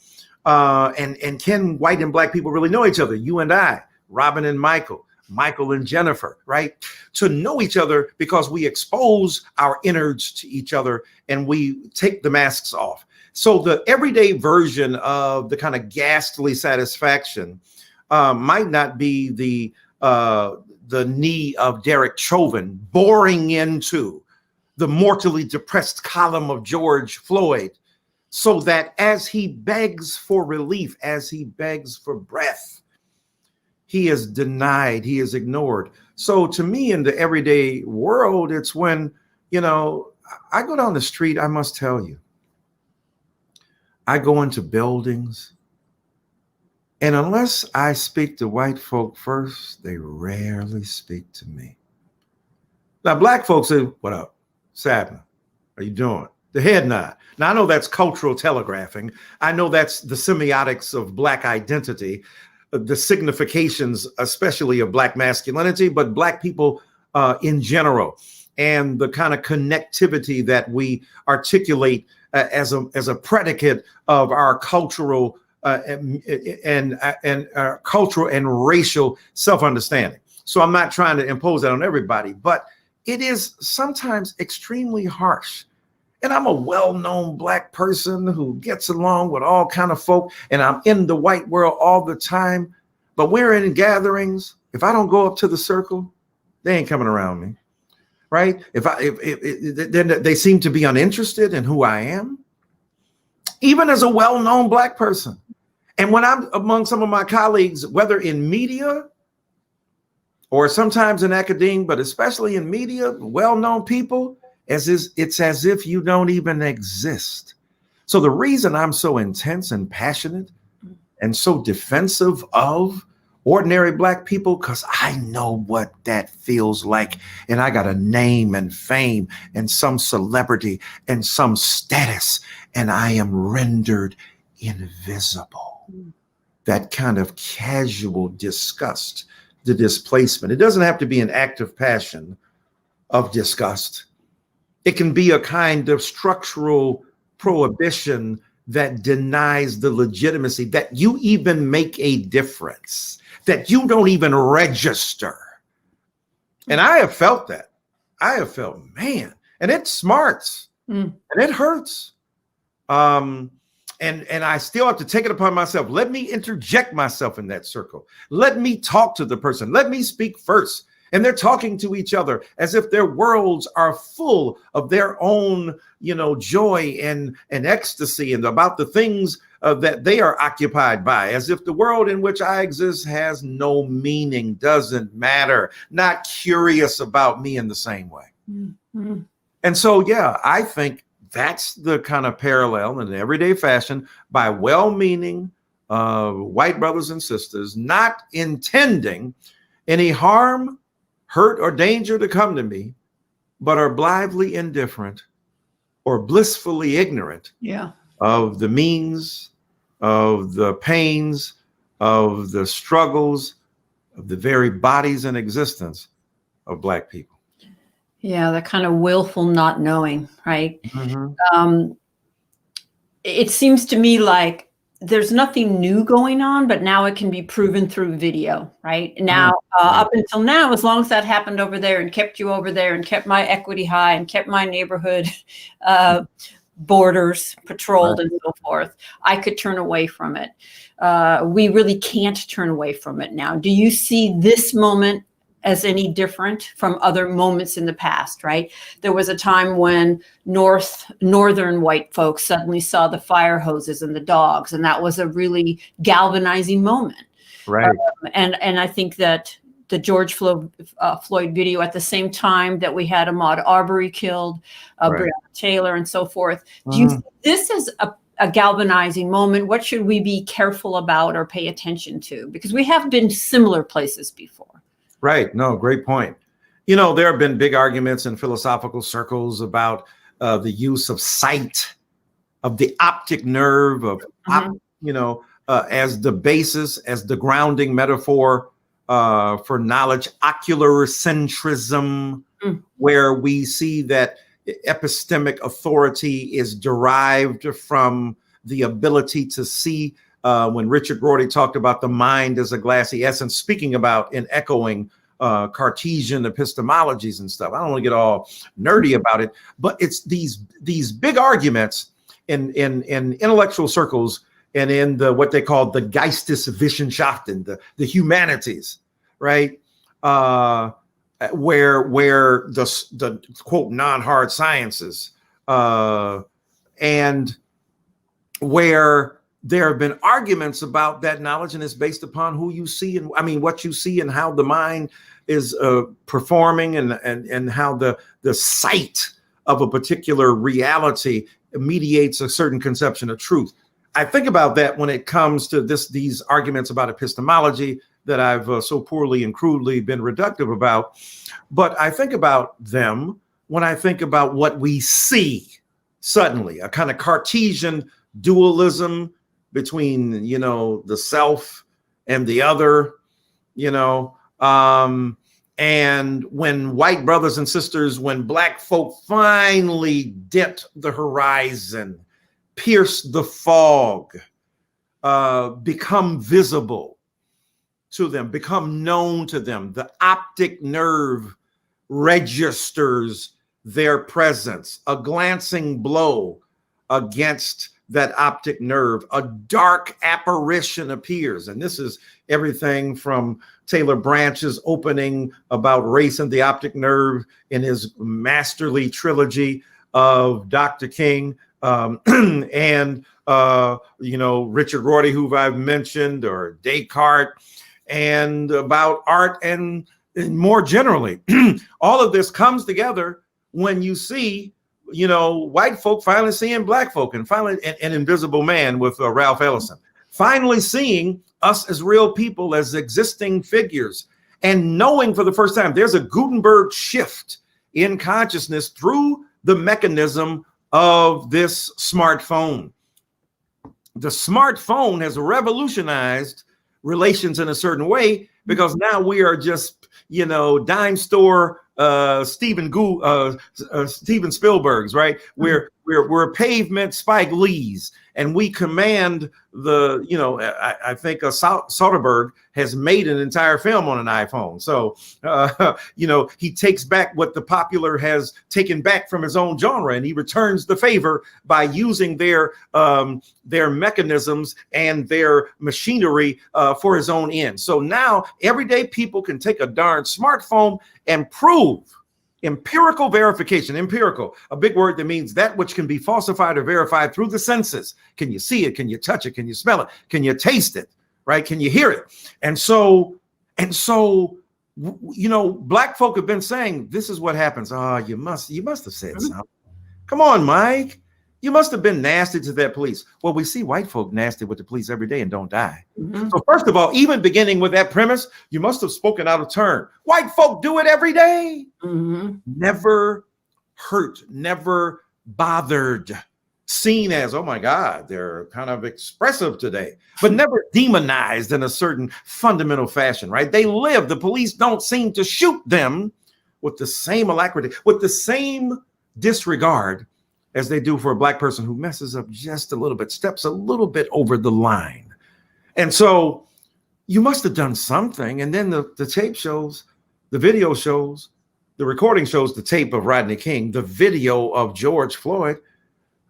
and can white and black people really know each other? You and I, Robin and Michael and Jennifer, right? To know each other because we expose our innards to each other and we take the masks off. So the everyday version of the kind of ghastly satisfaction might not be the knee of Derek Chauvin boring into the mortally depressed column of George Floyd, so that as he begs for relief, as he begs for breath, he is denied, he is ignored. So to me, in the everyday world, it's when, I go down the street, I must tell you, I go into buildings, and unless I speak to white folk first, they rarely speak to me. Now, black folks say, what up? Sabna, how you doing? The head nod. Now, I know that's cultural telegraphing. I know that's the semiotics of black identity, the significations, especially of black masculinity, but black people in general, and the kind of connectivity that we articulate as a predicate of our cultural and cultural and racial self-understanding. So I'm not trying to impose that on everybody, but it is sometimes extremely harsh. And I'm a well-known black person who gets along with all kind of folk, and I'm in the white world all the time. But we're in gatherings. If I don't go up to the circle, they ain't coming around me, right? Then they seem to be uninterested in who I am, even as a well-known black person. And when I'm among some of my colleagues, whether in media or sometimes in academia, but especially in media, well-known people, it's as if you don't even exist. So the reason I'm so intense and passionate and so defensive of ordinary black people, because I know what that feels like. And I got a name and fame and some celebrity and some status, and I am rendered invisible. That kind of casual disgust, the displacement. It doesn't have to be an act of passion, of disgust. It can be a kind of structural prohibition that denies the legitimacy that you even make a difference, that you don't even register. And I have felt that. I have felt, man, and it smarts and it hurts. And I still have to take it upon myself. Let me interject myself in that circle. Let me talk to the person. Let me speak first. And they're talking to each other as if their worlds are full of their own, joy and ecstasy and about the things that they are occupied by, as if the world in which I exist has no meaning, doesn't matter, not curious about me in the same way. Mm-hmm. And so, yeah, I think that's the kind of parallel in an everyday fashion by well-meaning white brothers and sisters, not intending any harm, hurt, or danger to come to me, but are blithely indifferent or blissfully ignorant of the means, of the pains, of the struggles, of the very bodies and existence of Black people. Yeah, that kind of willful not knowing, right? It seems to me like there's nothing new going on, but now it can be proven through video, right? Now, up until now, as long as that happened over there and kept you over there and kept my equity high and kept my neighborhood borders patrolled and so forth, I could turn away from it. We really can't turn away from it now. Do you see this moment as any different from other moments in the past, right? There was a time when northern white folks suddenly saw the fire hoses and the dogs, and that was a really galvanizing moment. Right. And I think that the George Floyd video, at the same time that we had Ahmaud Arbery killed, Breonna Taylor, and so forth. Do you see this as a galvanizing moment? What should we be careful about or pay attention to? Because we have been similar places before. Right. No, great point. You know, there have been big arguments in philosophical circles about the use of sight, of the optic nerve, of, as the basis, as the grounding metaphor for knowledge, ocular centrism, where we see that epistemic authority is derived from the ability to see. When Richard Rorty talked about the mind as a glassy essence, speaking about and echoing Cartesian epistemologies and stuff. I don't want to get all nerdy about it, but it's these big arguments in intellectual circles and in what they call the Geisteswissenschaften, the humanities, right? Where the quote non-hard sciences and where there have been arguments about that knowledge, and it's based upon who you see and what you see and how the mind is performing and how the sight of a particular reality mediates a certain conception of truth. I think about that when it comes to these arguments about epistemology that I've so poorly and crudely been reductive about. But I think about them when I think about what we see suddenly, a kind of Cartesian dualism between, the self and the other, and when white brothers and sisters, when Black folk finally dipped the horizon, pierce the fog, become visible to them, become known to them, the optic nerve registers their presence, a glancing blow against that optic nerve, a dark apparition appears. And this is everything from Taylor Branch's opening about race and the optic nerve in his masterly trilogy of Dr. King, and Richard Rorty, who I've mentioned, or Descartes, and about art and more generally. All of this comes together when you see white folk finally seeing Black folk, and finally an Invisible Man with Ralph Ellison, finally seeing us as real people, as existing figures, and knowing for the first time there's a Gutenberg shift in consciousness through the mechanism of this smartphone. The smartphone has revolutionized relations in a certain way, because now we are just, dime store Steven Spielberg's, right? We're pavement Spike Lee's, and we command I think Soderbergh has made an entire film on an iPhone. So, he takes back what the popular has taken back from his own genre, and he returns the favor by using their mechanisms and their machinery for his own ends. So now everyday people can take a darn smartphone and prove empirical verification. Empirical, a big word that means that which can be falsified or verified through the senses. Can you see it? Can you touch it? Can you smell it? Can you taste it? Right? Can you hear it? And so, Black folk have been saying, this is what happens. Oh, you must have said something. Come on, Mike. You must have been nasty to that police. Well, we see white folk nasty with the police every day and don't die. Mm-hmm. So first of all, even beginning with that premise, you must have spoken out of turn. White folk do it every day. Mm-hmm. Never hurt, never bothered, seen as, oh my God, they're kind of expressive today, but never demonized in a certain fundamental fashion, right? They live, the police don't seem to shoot them with the same alacrity, with the same disregard as they do for a black person who messes up just a little bit, steps a little bit over the line. And so you must have done something. And then the tape shows, the video shows, the recording shows the tape of Rodney King, the video of George Floyd.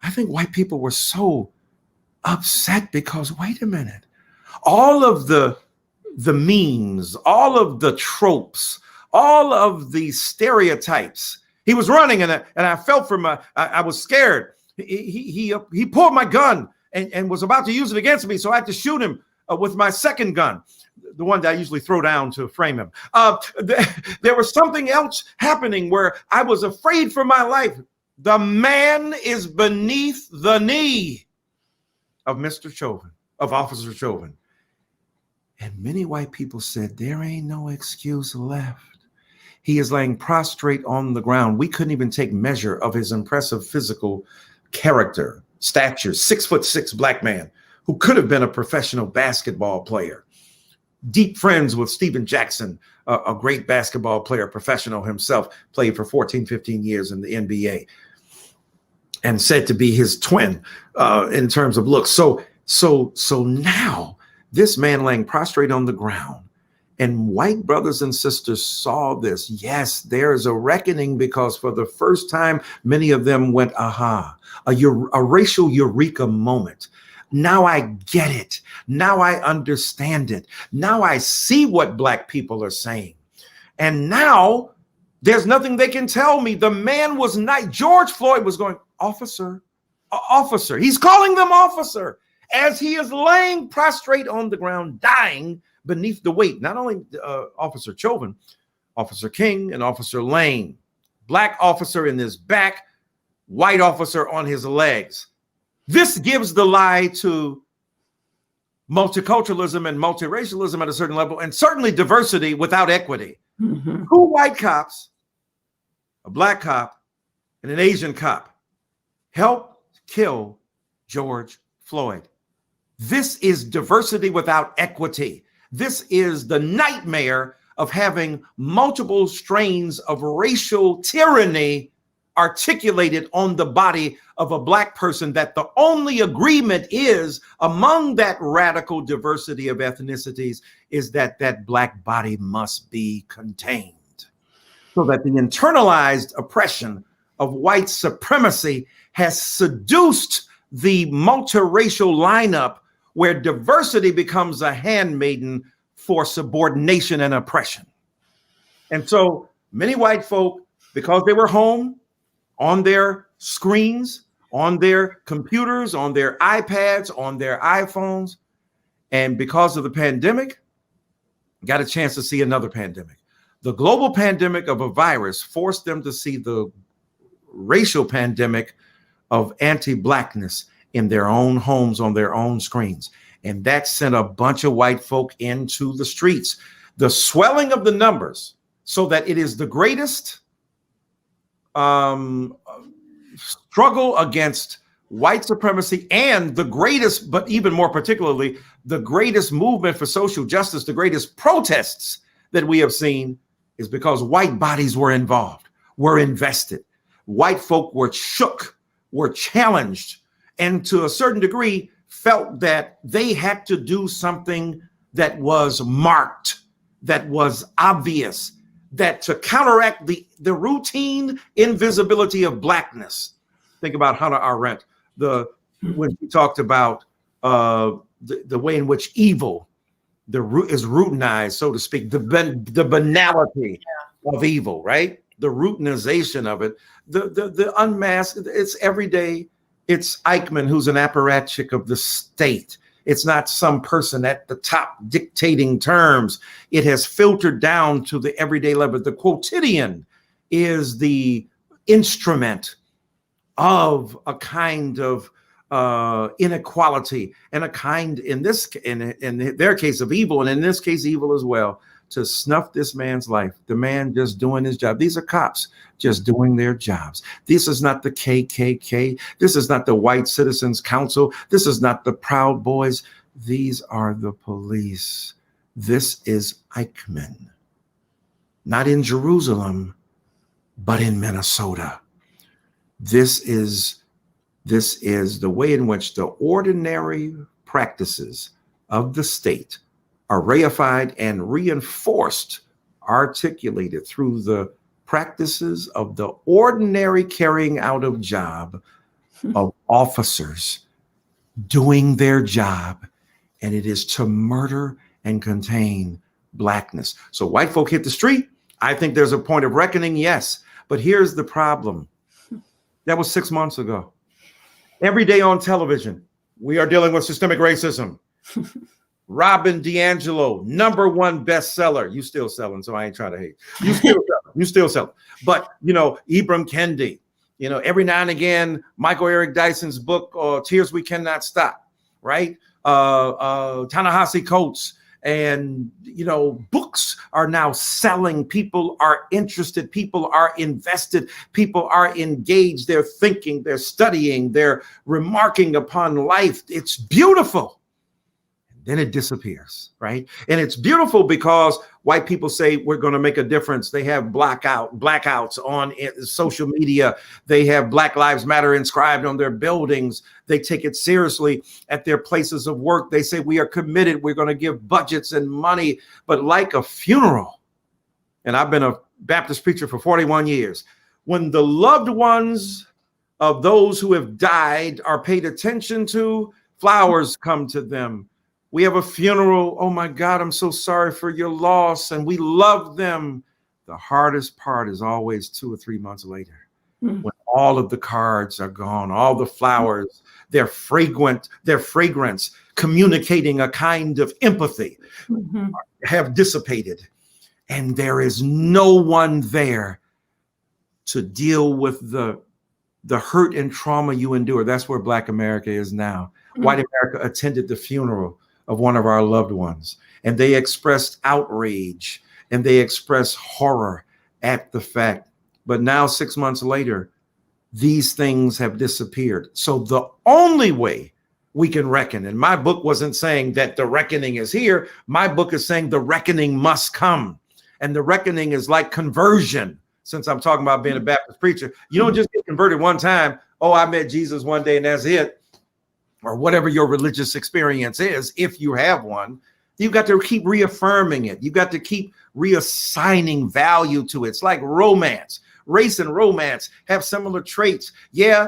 I think white people were so upset because, wait a minute, all of the memes, all of the tropes, all of the stereotypes. He was running and I felt for I was scared. He pulled my gun and was about to use it against me. So I had to shoot him with my second gun, the one that I usually throw down to frame him. There was something else happening where I was afraid for my life. The man is beneath the knee of Mr. Chauvin, of Officer Chauvin. And many white people said, there ain't no excuse left. He is laying prostrate on the ground. We couldn't even take measure of his impressive physical character, stature, 6'6" black man who could have been a professional basketball player. Deep friends with Steven Jackson, a great basketball player, professional himself, played for 14, 15 years in the NBA and said to be his twin in terms of looks. So now this man laying prostrate on the ground, and white brothers and sisters saw this. Yes, there's a reckoning because for the first time, many of them went, aha, a racial eureka moment. Now I get it. Now I understand it. Now I see what black people are saying. And now there's nothing they can tell me. The man was not, George Floyd was going, officer, officer. He's calling them officer as he is laying prostrate on the ground, dying beneath the weight, not only Officer Chauvin, Officer King and Officer Lane, black officer in his back, white officer on his legs. This gives the lie to multiculturalism and multiracialism at a certain level, and certainly diversity without equity. Mm-hmm. 2 white cops, a black cop, and an Asian cop helped kill George Floyd. This is diversity without equity. This is the nightmare of having multiple strains of racial tyranny articulated on the body of a black person, that the only agreement is among that radical diversity of ethnicities is that that black body must be contained. So that the internalized oppression of white supremacy has seduced the multiracial lineup where diversity becomes a handmaiden for subordination and oppression. And so many white folk, because they were home on their screens, on their computers, on their iPads, on their iPhones, and because of the pandemic, got a chance to see another pandemic. The global pandemic of a virus forced them to see the racial pandemic of anti-Blackness in their own homes, on their own screens. And that sent a bunch of white folk into the streets. The swelling of the numbers so that it is the greatest struggle against white supremacy and the greatest, but even more particularly, the greatest movement for social justice, the greatest protests that we have seen is because white bodies were involved, were invested. White folk were shook, were challenged, and to a certain degree felt that they had to do something that was marked, that was obvious, that to counteract the routine invisibility of blackness. Think about Hannah Arendt, when she talked about the way in which evil is routinized, so to speak, the banality of evil, right? The routinization of it, the unmasked, it's everyday. It's Eichmann, who's an apparatchik of the state. It's not some person at the top dictating terms. It has filtered down to the everyday level. The quotidian is the instrument of a kind of inequality and a kind, in their case, of evil, and in this case, evil as well, to snuff this man's life. The man just doing his job. These are cops just doing their jobs. This is not the KKK. This is not the White Citizens Council. This is not the Proud Boys. These are the police. This is Eichmann. Not in Jerusalem, but in Minnesota. This is the way in which the ordinary practices of the state are reified and reinforced, articulated through the practices of the ordinary carrying out of job of officers doing their job, and it is to murder and contain Blackness. So white folk hit the street. I think there's a point of reckoning, yes, but here's the problem. That was 6 months ago. Every day on television, we are dealing with systemic racism. Robin DiAngelo, #1 bestseller. You still selling, so I ain't trying to hate. You still selling. But, Ibram Kendi, every now and again, Michael Eric Dyson's book, Tears We Cannot Stop, right? Ta-Nehisi Coates. And, books are now selling. People are interested. People are invested. People are engaged. They're thinking, they're studying, they're remarking upon life. It's beautiful. Then it disappears, right? And it's beautiful because white people say we're going to make a difference. They have blackouts on social media. They have Black Lives Matter inscribed on their buildings. They take it seriously at their places of work. They say we are committed. We're going to give budgets and money. But like a funeral, and I've been a Baptist preacher for 41 years, when the loved ones of those who have died are paid attention to, flowers come to them. We have a funeral. Oh my God, I'm so sorry for your loss. And we love them. The hardest part is always 2 or 3 months later, when all of the cards are gone, all the flowers, their fragrance communicating a kind of empathy have dissipated. And there is no one there to deal with the hurt and trauma you endure. That's where Black America is now. White America attended the funeral of one of our loved ones, and they expressed outrage and they expressed horror at the fact. But now 6 months later, these things have disappeared. So the only way we can reckon, and my book wasn't saying that the reckoning is here. My book is saying the reckoning must come. And the reckoning is like conversion. Since I'm talking about being a Baptist preacher, you don't just get converted one time. Oh, I met Jesus one day and that's it. Or whatever your religious experience is, if you have one. You've got to keep reaffirming it. You've got to keep reassigning value to it. It's like romance. Race and romance have similar traits. Yeah,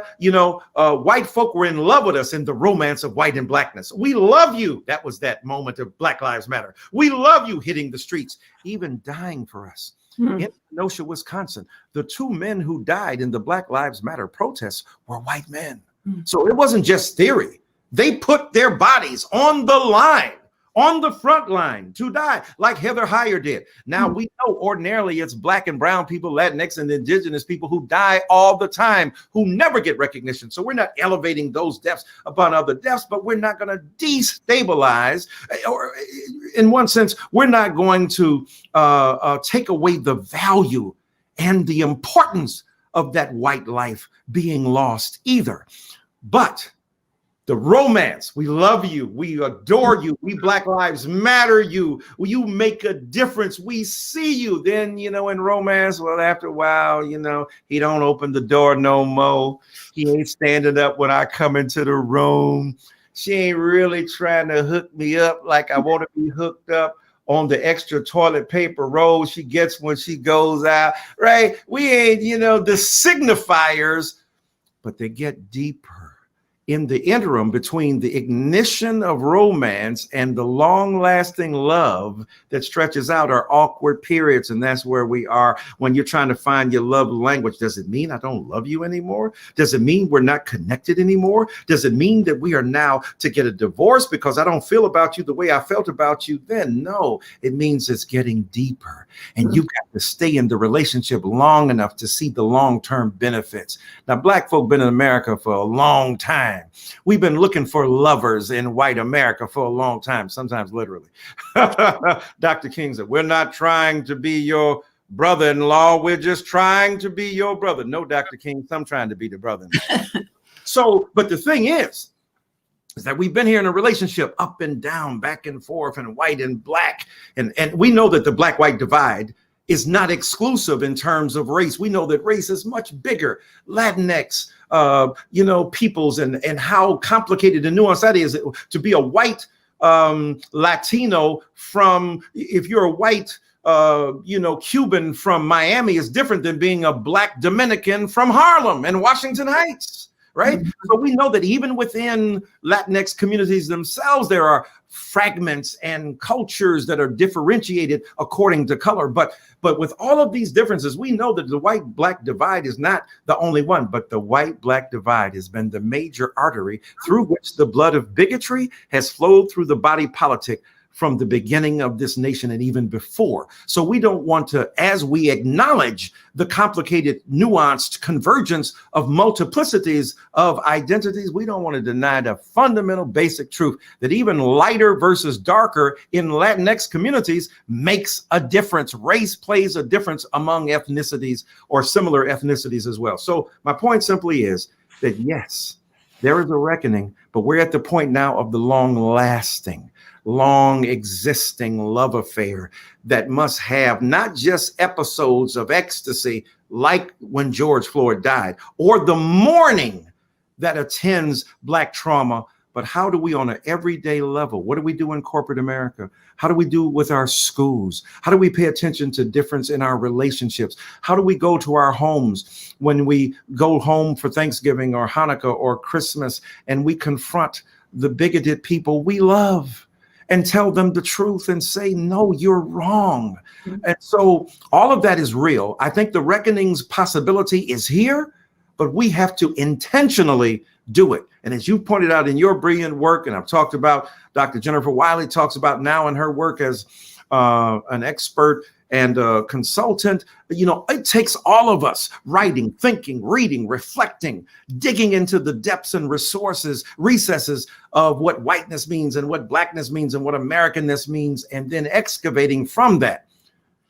white folk were in love with us in the romance of white and blackness. We love you. That was that moment of Black Lives Matter. We love you hitting the streets, even dying for us. In Kenosha, Wisconsin, the 2 men who died in the Black Lives Matter protests were white men. So it wasn't just theory. They put their bodies on the line, on the front line to die, like Heather Heyer did. Now, we know ordinarily it's Black and brown people, Latinx and indigenous people who die all the time, who never get recognition. So we're not elevating those deaths upon other deaths, but we're not going to destabilize, or in one sense, we're not going to take away the value and the importance of that white life being lost either. But the romance, we love you, we adore you, we Black Lives Matter you make a difference, we see you. Then, in romance, well, after a while, he don't open the door no more. He ain't standing up when I come into the room. She ain't really trying to hook me up like I want to be hooked up on the extra toilet paper roll she gets when she goes out, right? We ain't, the signifiers, but they get deeper in the interim between the ignition of romance and the long-lasting love that stretches out are awkward periods. And that's where we are when you're trying to find your love language. Does it mean I don't love you anymore? Does it mean we're not connected anymore? Does it mean that we are now to get a divorce because I don't feel about you the way I felt about you then? No, it means it's getting deeper. And you've got to stay in the relationship long enough to see the long-term benefits. Now, Black folk been in America for a long time. We've been looking for lovers in white America for a long time, sometimes literally. Dr. King said, we're not trying to be your brother-in-law. We're just trying to be your brother. No, Dr. King, I'm trying to be the brother-in-law. So, but the thing is that we've been here in a relationship up and down, back and forth, and white and black. And we know that the black-white divide is not exclusive in terms of race. We know that race is much bigger. Latinx, peoples, and how complicated and nuanced that is. To be a white Latino from, if you're a white Cuban from Miami is different than being a Black Dominican from Harlem and Washington Heights, right? Mm-hmm. So we know that even within Latinx communities themselves, there are fragments and cultures that are differentiated according to color. But with all of these differences, we know that the white-black divide is not the only one, but the white-black divide has been the major artery through which the blood of bigotry has flowed through the body politic from the beginning of this nation and even before. So we don't want to, as we acknowledge the complicated, nuanced convergence of multiplicities of identities, we don't want to deny the fundamental basic truth that even lighter versus darker in Latinx communities makes a difference. Race plays a difference among ethnicities or similar ethnicities as well. So my point simply is that yes, there is a reckoning, but we're at the point now of the long-lasting, long existing love affair that must have not just episodes of ecstasy like when George Floyd died or the mourning that attends Black trauma, but how do we on an everyday level? What do we do in corporate America? How do we do with our schools? How do we pay attention to difference in our relationships? How do we go to our homes when we go home for Thanksgiving or Hanukkah or Christmas and we confront the bigoted people we love and tell them the truth and say, no, you're wrong. Mm-hmm. And so all of that is real. I think the reckoning's possibility is here, but we have to intentionally do it. And as you pointed out in your brilliant work, and I've talked about, Dr. Jennifer Wiley talks about now in her work as an expert and a consultant, it takes all of us writing, thinking, reading, reflecting, digging into the depths and recesses of what whiteness means and what Blackness means and what Americanness means, and then excavating from that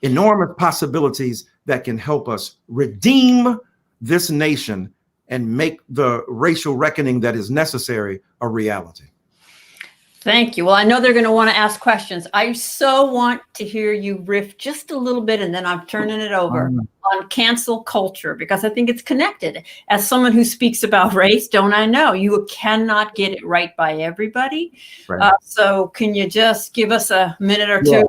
enormous possibilities that can help us redeem this nation and make the racial reckoning that is necessary a reality. Thank you. Well, I know they're going to want to ask questions. I so want to hear you riff just a little bit, and then I'm turning it over on cancel culture, because I think it's connected. As someone who speaks about race, don't I know you cannot get it right by everybody. Right. So can you just give us a minute or two? Yeah.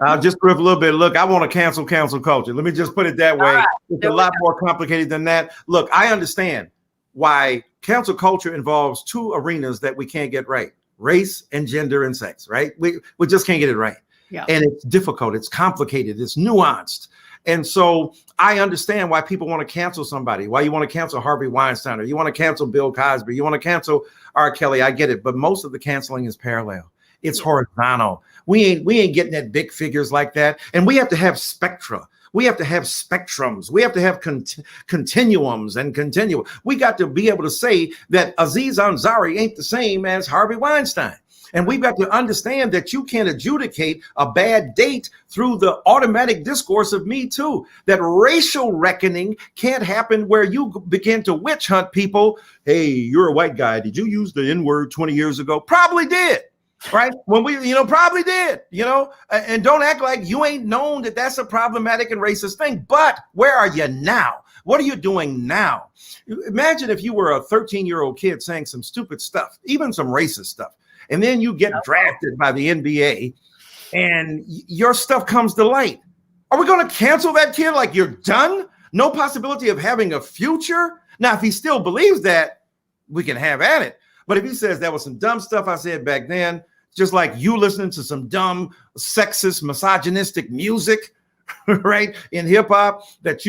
I'll just riff a little bit. Look, I want to cancel culture. Let me just put it that way. Right. It's a lot more complicated than that. Look, I understand why cancel culture involves two arenas that we can't get right. Race and gender and sex, right? We just can't get it right. Yeah. And it's difficult. It's complicated. It's nuanced. And so I understand why people want to cancel somebody, why you want to cancel Harvey Weinstein, or you want to cancel Bill Cosby, you want to cancel R. Kelly. I get it. But most of the canceling is parallel. It's horizontal. We ain't getting at big figures like that. And we have to have spectra. We have to have spectrums. We have to have continuums and continua. We got to be able to say that Aziz Ansari ain't the same as Harvey Weinstein. And we've got to understand that you can't adjudicate a bad date through the automatic discourse of Me Too. That racial reckoning can't happen where you begin to witch hunt people. Hey, you're a white guy. Did you use the N-word 20 years ago? Probably did. Right? When we, probably did, and don't act like you ain't known that that's a problematic and racist thing. But where are you now? What are you doing now? Imagine if you were a 13-year-old kid saying some stupid stuff, even some racist stuff, and then you get drafted by the NBA and your stuff comes to light. Are we going to cancel that kid like you're done? No possibility of having a future? Now, if he still believes that, we can have at it. But if he says that was some dumb stuff I said back then, just like you listening to some dumb, sexist, misogynistic music, right, in hip hop that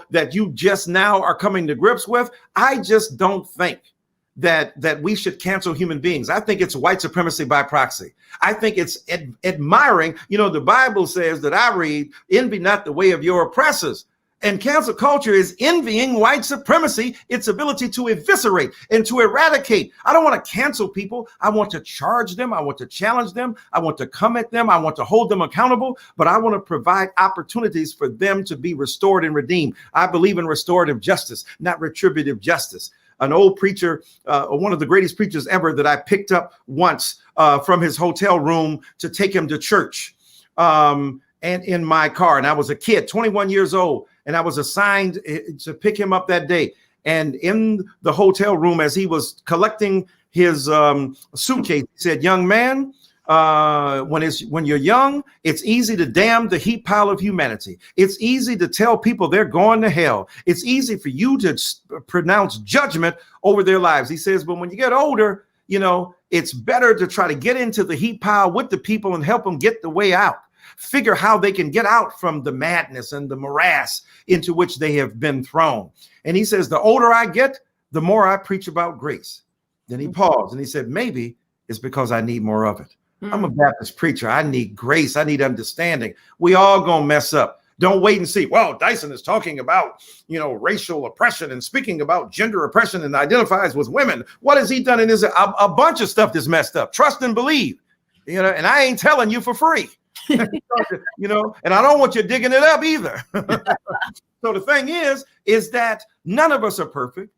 that you just now are coming to grips with, I just don't think that we should cancel human beings. I think it's white supremacy by proxy. I think it's admiring. The Bible says that I read, envy not the way of your oppressors. And cancel culture is envying white supremacy, its ability to eviscerate and to eradicate. I don't want to cancel people. I want to charge them. I want to challenge them. I want to come at them. I want to hold them accountable, but I want to provide opportunities for them to be restored and redeemed. I believe in restorative justice, not retributive justice. An old preacher, one of the greatest preachers ever that I picked up once from his hotel room to take him to church and in my car. And I was a kid, 21 years old. And I was assigned to pick him up that day. And in the hotel room, as he was collecting his suitcase, he said, "Young man, when you're young, it's easy to damn the heap pile of humanity. It's easy to tell people they're going to hell. It's easy for you to pronounce judgment over their lives." He says, "But when you get older, it's better to try to get into the heap pile with the people and help them get the way out. Figure how they can get out from the madness and the morass into which they have been thrown." And he says, "The older I get, the more I preach about grace." Then he paused and he said, "Maybe it's because I need more of it. I'm a Baptist preacher. I need grace. I need understanding. We all gonna mess up. Don't wait and see. Well, Dyson is talking about, racial oppression and speaking about gender oppression and identifies with women. What has he done in his a bunch of stuff that's messed up? Trust and believe, and I ain't telling you for free." And I don't want you digging it up either. So the thing is that none of us are perfect.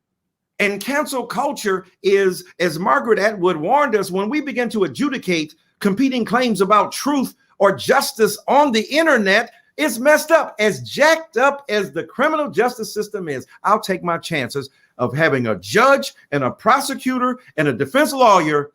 And cancel culture is, as Margaret Atwood warned us, when we begin to adjudicate competing claims about truth or justice on the internet, it's messed up. As jacked up as the criminal justice system is, I'll take my chances of having a judge and a prosecutor and a defense lawyer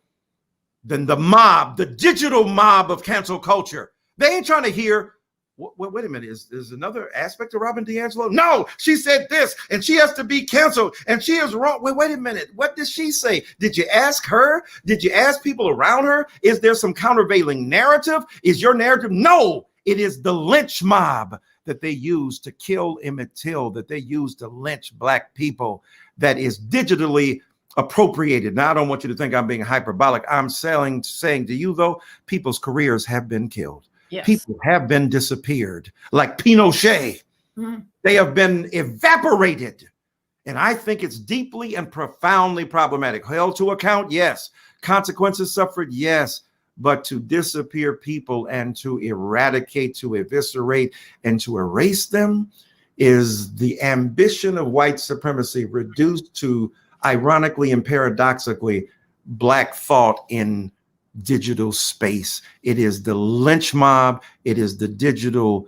than the mob, the digital mob of cancel culture. They ain't trying to hear, wait a minute, is another aspect of Robin DiAngelo? No, she said this, and she has to be canceled, and she is wrong. Wait a minute, what did she say? Did you ask her? Did you ask people around her? Is there some countervailing narrative? Is your narrative? No, it is the lynch mob that they use to kill Emmett Till, that they use to lynch Black people, that is digitally appropriated. Now, I don't want you to think I'm being hyperbolic. I'm saying to you, though, people's careers have been killed. Yes. People have been disappeared, like Pinochet. They have been evaporated. And I think it's deeply and profoundly problematic. Held to account, yes. Consequences suffered, yes. But to disappear people and to eradicate, to eviscerate, and to erase them is the ambition of white supremacy reduced to, ironically and paradoxically, Black thought in digital space. It is the lynch mob. It is the digital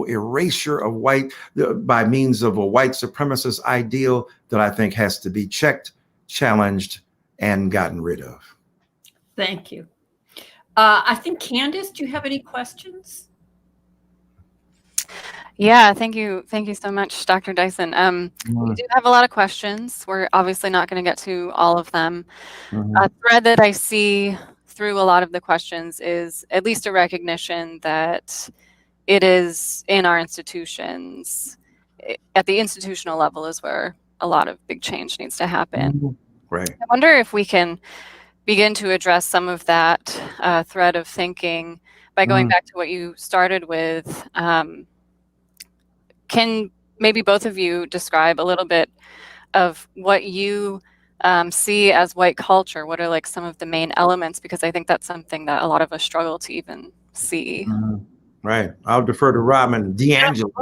erasure of white by means of a white supremacist ideal that I think has to be checked, challenged, and gotten rid of. Thank you. I think, Candace, do you have any questions? Yeah, thank you. Thank you so much, Dr. Dyson. We do have a lot of questions. We're obviously not going to get to all of them. A thread that I see through a lot of the questions is at least a recognition that it is in our institutions, at the institutional level is where a lot of big change needs to happen. Right. I wonder if we can begin to address some of that thread of thinking by going back to what you started with. Can maybe both of you describe a little bit of what you see as white culture? What are like some of the main elements? Because I think that's something that a lot of us struggle to even see. Right. I'll defer to Robin DiAngelo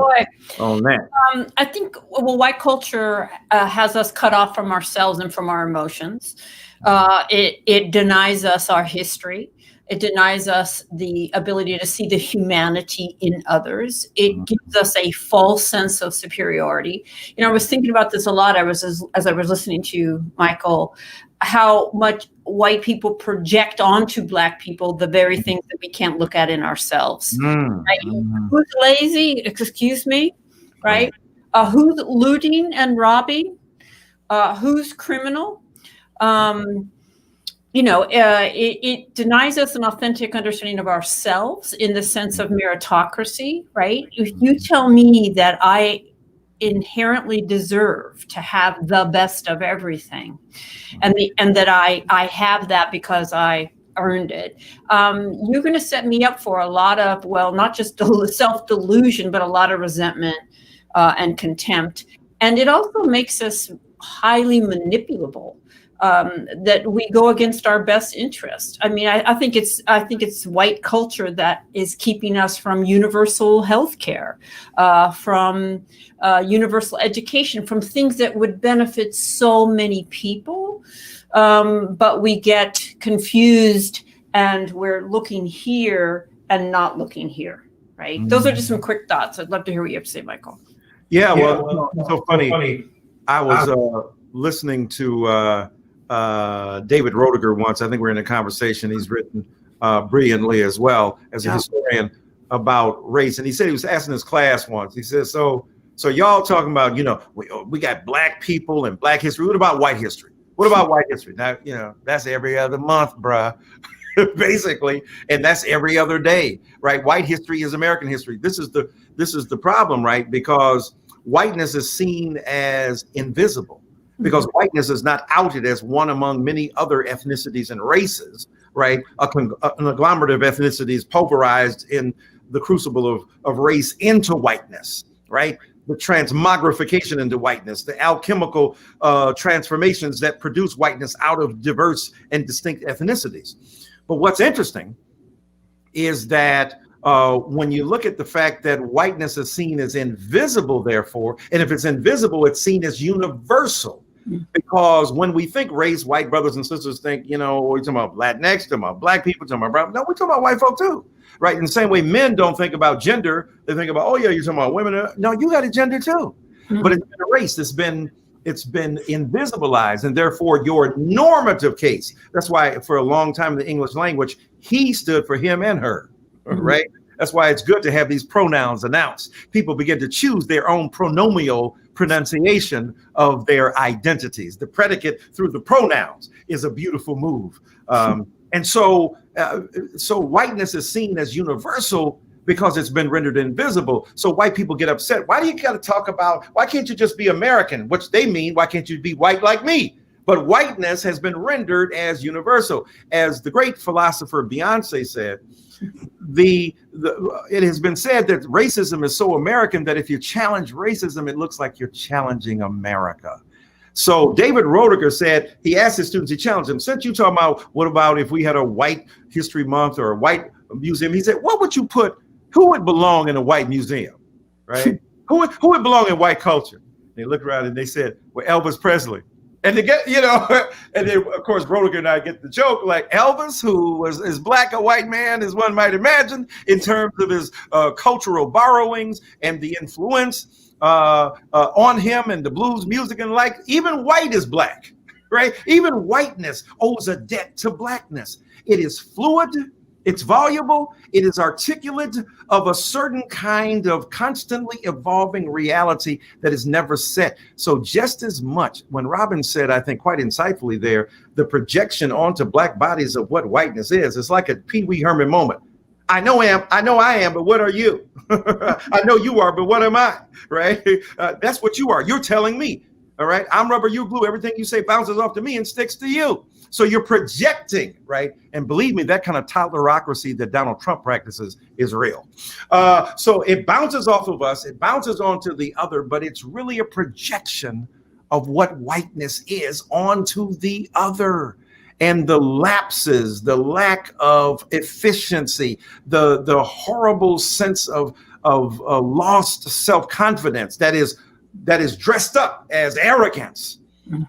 on that. I think, white culture has us cut off from ourselves and from our emotions. It denies us our history. It denies us the ability to see the humanity in others. It gives us a false sense of superiority. I was thinking about this a lot. As I was listening to Michael, how much white people project onto Black people the very things that we can't look at in ourselves. Right? Who's lazy? Excuse me, right? Who's looting and robbing? who's criminal. It denies us an authentic understanding of ourselves in the sense of meritocracy, right? If you tell me that I inherently deserve to have the best of everything, and that I have that because I earned it, you're going to set me up for a lot of, well, not just self-delusion, but a lot of resentment and contempt. And it also makes us highly manipulable. That we go against our best interest. I mean, I think it's white culture that is keeping us from universal health care, from universal education, from things that would benefit so many people. But we get confused and we're looking here and not looking here, right? Mm-hmm. Those are just some quick thoughts. I'd love to hear what you have to say, Michael. Yeah, well, so funny. I was listening to David Roediger once. I think we're in a conversation. He's written brilliantly as well as a historian about race. And he said he was asking his class once. He says, so y'all talking about, we got black people and black history. What about white history? What about white history? Now, that's every other month, bruh, basically. And that's every other day, right? White history is American history. This is the problem, right? Because whiteness is seen as invisible. Because whiteness is not outed as one among many other ethnicities and races, right? An agglomerate of ethnicities pulverized in the crucible of race into whiteness, right? The transmogrification into whiteness, the alchemical transformations that produce whiteness out of diverse and distinct ethnicities. But what's interesting is that when you look at the fact that whiteness is seen as invisible, therefore, and if it's invisible, it's seen as universal. Because when we think race, white brothers and sisters think, we're talking about Latinx, talking about black people, talking about brown. No, we're talking about white folk too, right? In the same way men don't think about gender. They think about, oh yeah, you're talking about women. No, you got a gender too. Mm-hmm. But it's been a race. It's been invisibilized, and therefore your normative case. That's why for a long time in the English language, he stood for him and her, right? That's why it's good to have these pronouns announced. People begin to choose their own pronomial pronunciation of their identities. The predicate through the pronouns is a beautiful move. And so whiteness is seen as universal because it's been rendered invisible. So white people get upset. Why do you got to talk about, why can't you just be American? Which they mean, why can't you be white like me? But whiteness has been rendered as universal. As the great philosopher Beyonce said, it has been said that racism is so American that if you challenge racism, it looks like you're challenging America. So David Roediger said, he asked his students, he challenged them, since you talking about, what about if we had a white history month or a white museum? He said, who would belong in a white museum, right? who would belong in white culture? They looked around and they said, well, Elvis Presley. And they get, and then of course, Roediger and I get the joke, like Elvis, who was as black a white man as one might imagine in terms of his cultural borrowings and the influence on him and the blues music and like, even white is black, right? Even whiteness owes a debt to blackness. It is fluid. It's voluble, it is articulate of a certain kind of constantly evolving reality that is never set. So just as much, when Robin said, I think quite insightfully there, the projection onto black bodies of what whiteness is, it's like a Pee Wee Herman moment. I know I am, but what are you? I know you are, but what am I, right? That's what you are, you're telling me, all right? I'm rubber, you glue, everything you say bounces off to me and sticks to you. So you're projecting, right? And believe me, that kind of tolerocracy that Donald Trump practices is real. So it bounces off of us, it bounces onto the other, but it's really a projection of what whiteness is onto the other. And the lapses, the lack of efficiency, the horrible sense of lost self-confidence that is dressed up as arrogance,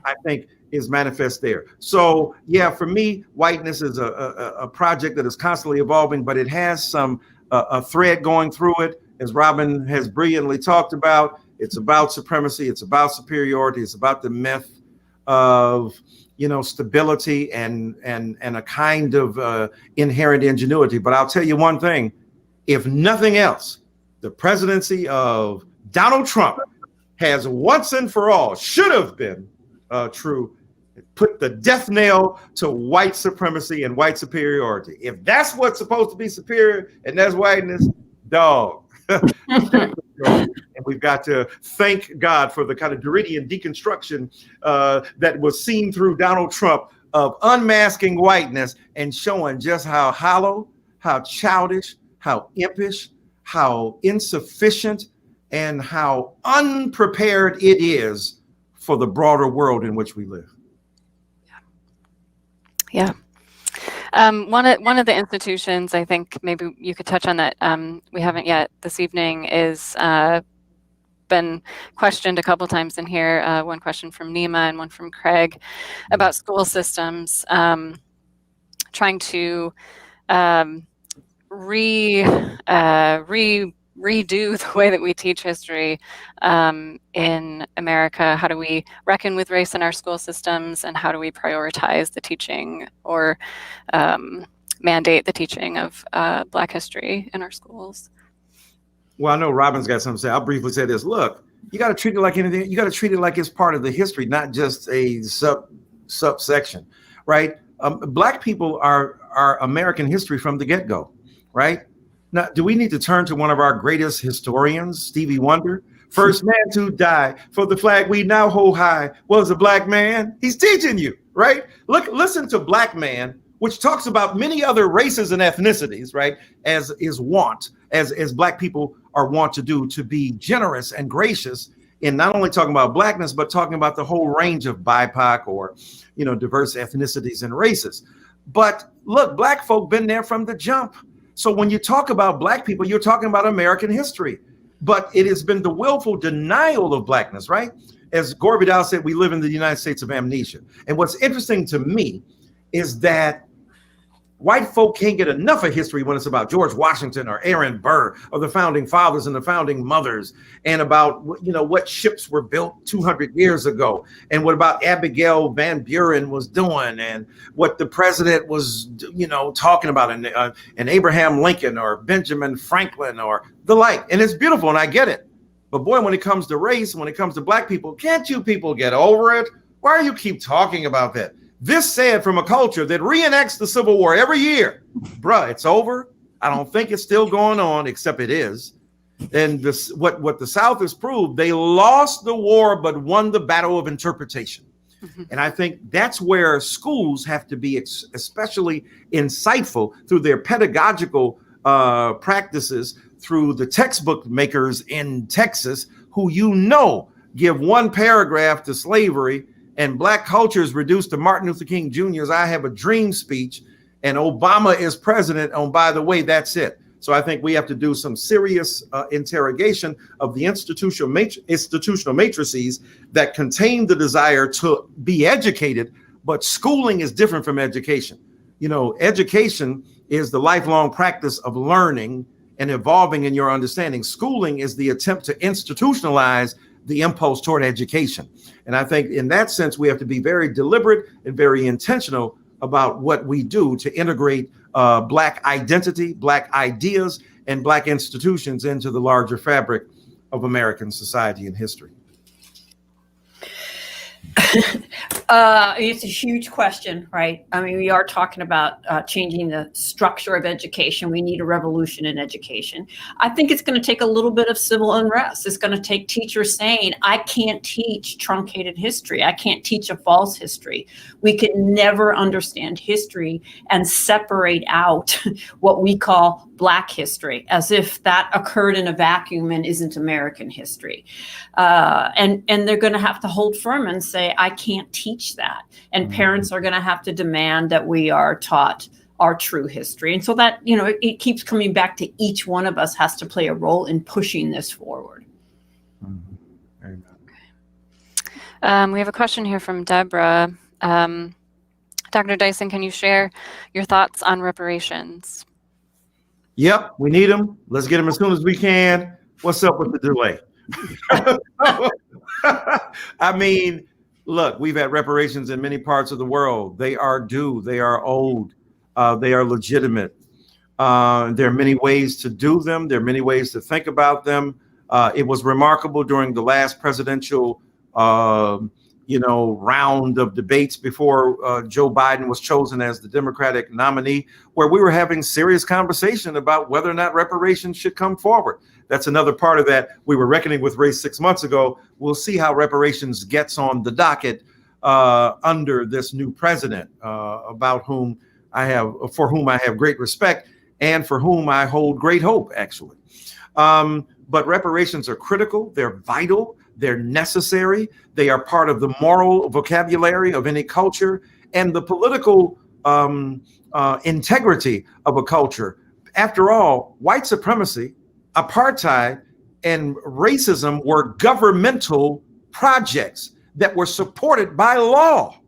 I think, is manifest there. So yeah, for me, whiteness is a project that is constantly evolving, but it has some a thread going through it, as Robin has brilliantly talked about. It's about supremacy, it's about superiority, it's about the myth of stability and a kind of inherent ingenuity. But I'll tell you one thing, if nothing else, the presidency of Donald Trump has once and for all, should have been true. Put the death nail to white supremacy and white superiority. If that's what's supposed to be superior and that's whiteness, dog. And we've got to thank God for the kind of Derridian deconstruction that was seen through Donald Trump of unmasking whiteness and showing just how hollow, how childish, how impish, how insufficient, and how unprepared it is for the broader world in which we live. Yeah. One of the institutions, I think maybe you could touch on that, we haven't yet this evening, is been questioned a couple times in here. One question from Nima and one from Craig about school systems, trying to redo the way that we teach history in America. How do we reckon with race in our school systems, and how do we prioritize the teaching or mandate the teaching of Black history in our schools? Well, I know Robin's got something to say. I'll briefly say this. Look, you got to treat it like anything. You got to treat it like it's part of the history, not just a subsection, right? Black people are American history from the get-go, right? Now, do we need to turn to one of our greatest historians, Stevie Wonder? First man to die for the flag we now hold high was a Black man. He's teaching you, right? Look, listen to Black Man, which talks about many other races and ethnicities, right? As is wont, as Black people are wont to do, to be generous and gracious in not only talking about Blackness, but talking about the whole range of BIPOC or, diverse ethnicities and races. But look, Black folk been there from the jump. So when you talk about Black people, you're talking about American history, but it has been the willful denial of Blackness, right? As Gore Vidal said, we live in the United States of amnesia. And what's interesting to me is that white folk can't get enough of history when it's about George Washington or Aaron Burr or the founding fathers and the founding mothers, and about, what ships were built 200 years ago, and what about Abigail Van Buren was doing, and what the president was, talking about, and Abraham Lincoln or Benjamin Franklin or the like. And it's beautiful, and I get it. But boy, when it comes to race, when it comes to Black people, can't you people get over it? Why do you keep talking about that? This said from a culture that reenacts the Civil War every year. Bruh, it's over. I don't think it's still going on, except it is. And this, what the South has proved, they lost the war but won the battle of interpretation. And I think that's where schools have to be especially insightful through their pedagogical practices, through the textbook makers in Texas, who give one paragraph to slavery, and Black culture is reduced to Martin Luther King Jr.'s "I Have a Dream" speech, and Obama is president. Oh, by the way, that's it. So I think we have to do some serious interrogation of the institutional matrices that contain the desire to be educated, but schooling is different from education. Education is the lifelong practice of learning and evolving in your understanding. Schooling is the attempt to institutionalize the impulse toward education. And I think in that sense, we have to be very deliberate and very intentional about what we do to integrate Black identity, Black ideas, and Black institutions into the larger fabric of American society and history. It's a huge question, right? I mean, we are talking about changing the structure of education. We need a revolution in education. I think it's going to take a little bit of civil unrest. It's going to take teachers saying, I can't teach truncated history. I can't teach a false history. We can never understand history and separate out what we call Black history, as if that occurred in a vacuum and isn't American history. And they're going to have to hold firm and say, I can't teach that. And parents are going to have to demand that we are taught our true history. And so that, it keeps coming back to each one of us has to play a role in pushing this forward. We have a question here from Deborah. Dr. Dyson, can you share your thoughts on reparations? Yep, we need them. Let's get them as soon as we can. What's up with the delay? I mean, look, we've had reparations in many parts of the world. They are due. They are owed. They are legitimate. There are many ways to do them. There are many ways to think about them. It was remarkable during the last presidential round of debates before Joe Biden was chosen as the Democratic nominee, where we were having serious conversation about whether or not reparations should come forward. That's another part of that. We were reckoning with race 6 months ago. We'll see how reparations gets on the docket under this new president, for whom I have great respect and for whom I hold great hope, actually. But reparations are critical. They're vital. They're necessary. They are part of the moral vocabulary of any culture and the political integrity of a culture. After all, white supremacy, apartheid, and racism were governmental projects that were supported by law.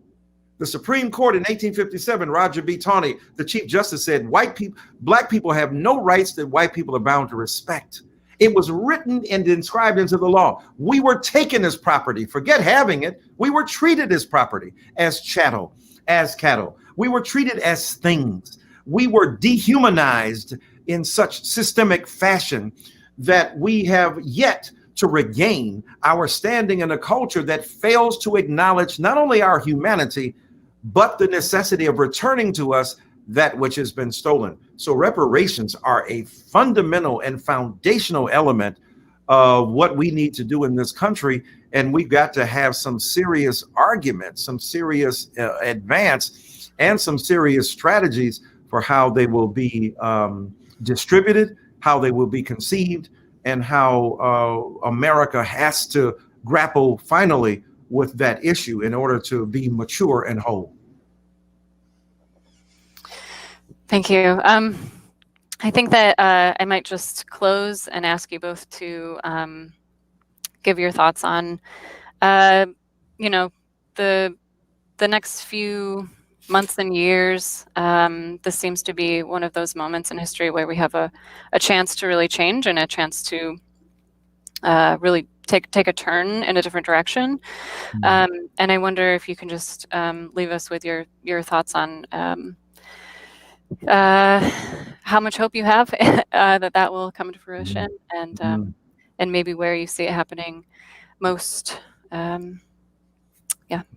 The Supreme Court in 1857, Roger B. Taney, the Chief Justice, said black people have no rights that white people are bound to respect. It was written and inscribed into the law. We were taken as property. Forget having it. We were treated as property, as chattel, as cattle. We were treated as things. We were dehumanized in such systemic fashion that we have yet to regain our standing in a culture that fails to acknowledge not only our humanity, but the necessity of returning to us that which has been stolen. So reparations are a fundamental and foundational element of what we need to do in this country. And we've got to have some serious arguments, some serious advance, and some serious strategies for how they will be distributed, how they will be conceived, and how America has to grapple finally with that issue in order to be mature and whole. Thank you. I think that I might just close and ask you both to give your thoughts on, the next few months and years. This seems to be one of those moments in history where we have a chance to really change and a chance to really take a turn in a different direction. And I wonder if you can just leave us with your thoughts on how much hope you have that will come to fruition, and maybe where you see it happening most.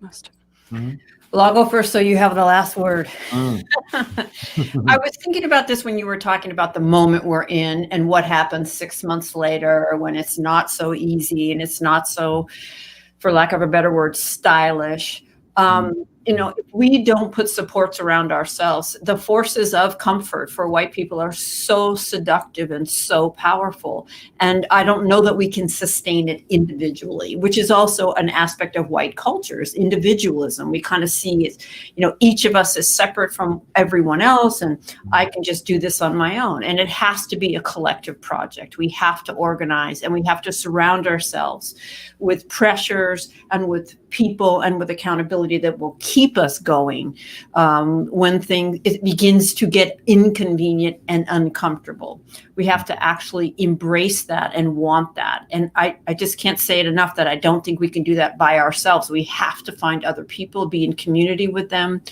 Most. Well, I'll go first so you have the last word. I was thinking about this when you were talking about the moment we're in and what happens 6 months later, or when it's not so easy and it's not so, for lack of a better word, stylish. If we don't put supports around ourselves, the forces of comfort for white people are so seductive and so powerful. And I don't know that we can sustain it individually, which is also an aspect of white cultures, individualism. We kind of see it, each of us is separate from everyone else, and I can just do this on my own. And it has to be a collective project. We have to organize, and we have to surround ourselves with pressures and with people and with accountability that will keep us going when it begins to get inconvenient and uncomfortable. We have to actually embrace that and want that. And I just can't say it enough that I don't think we can do that by ourselves. We have to find other people, be in community with them,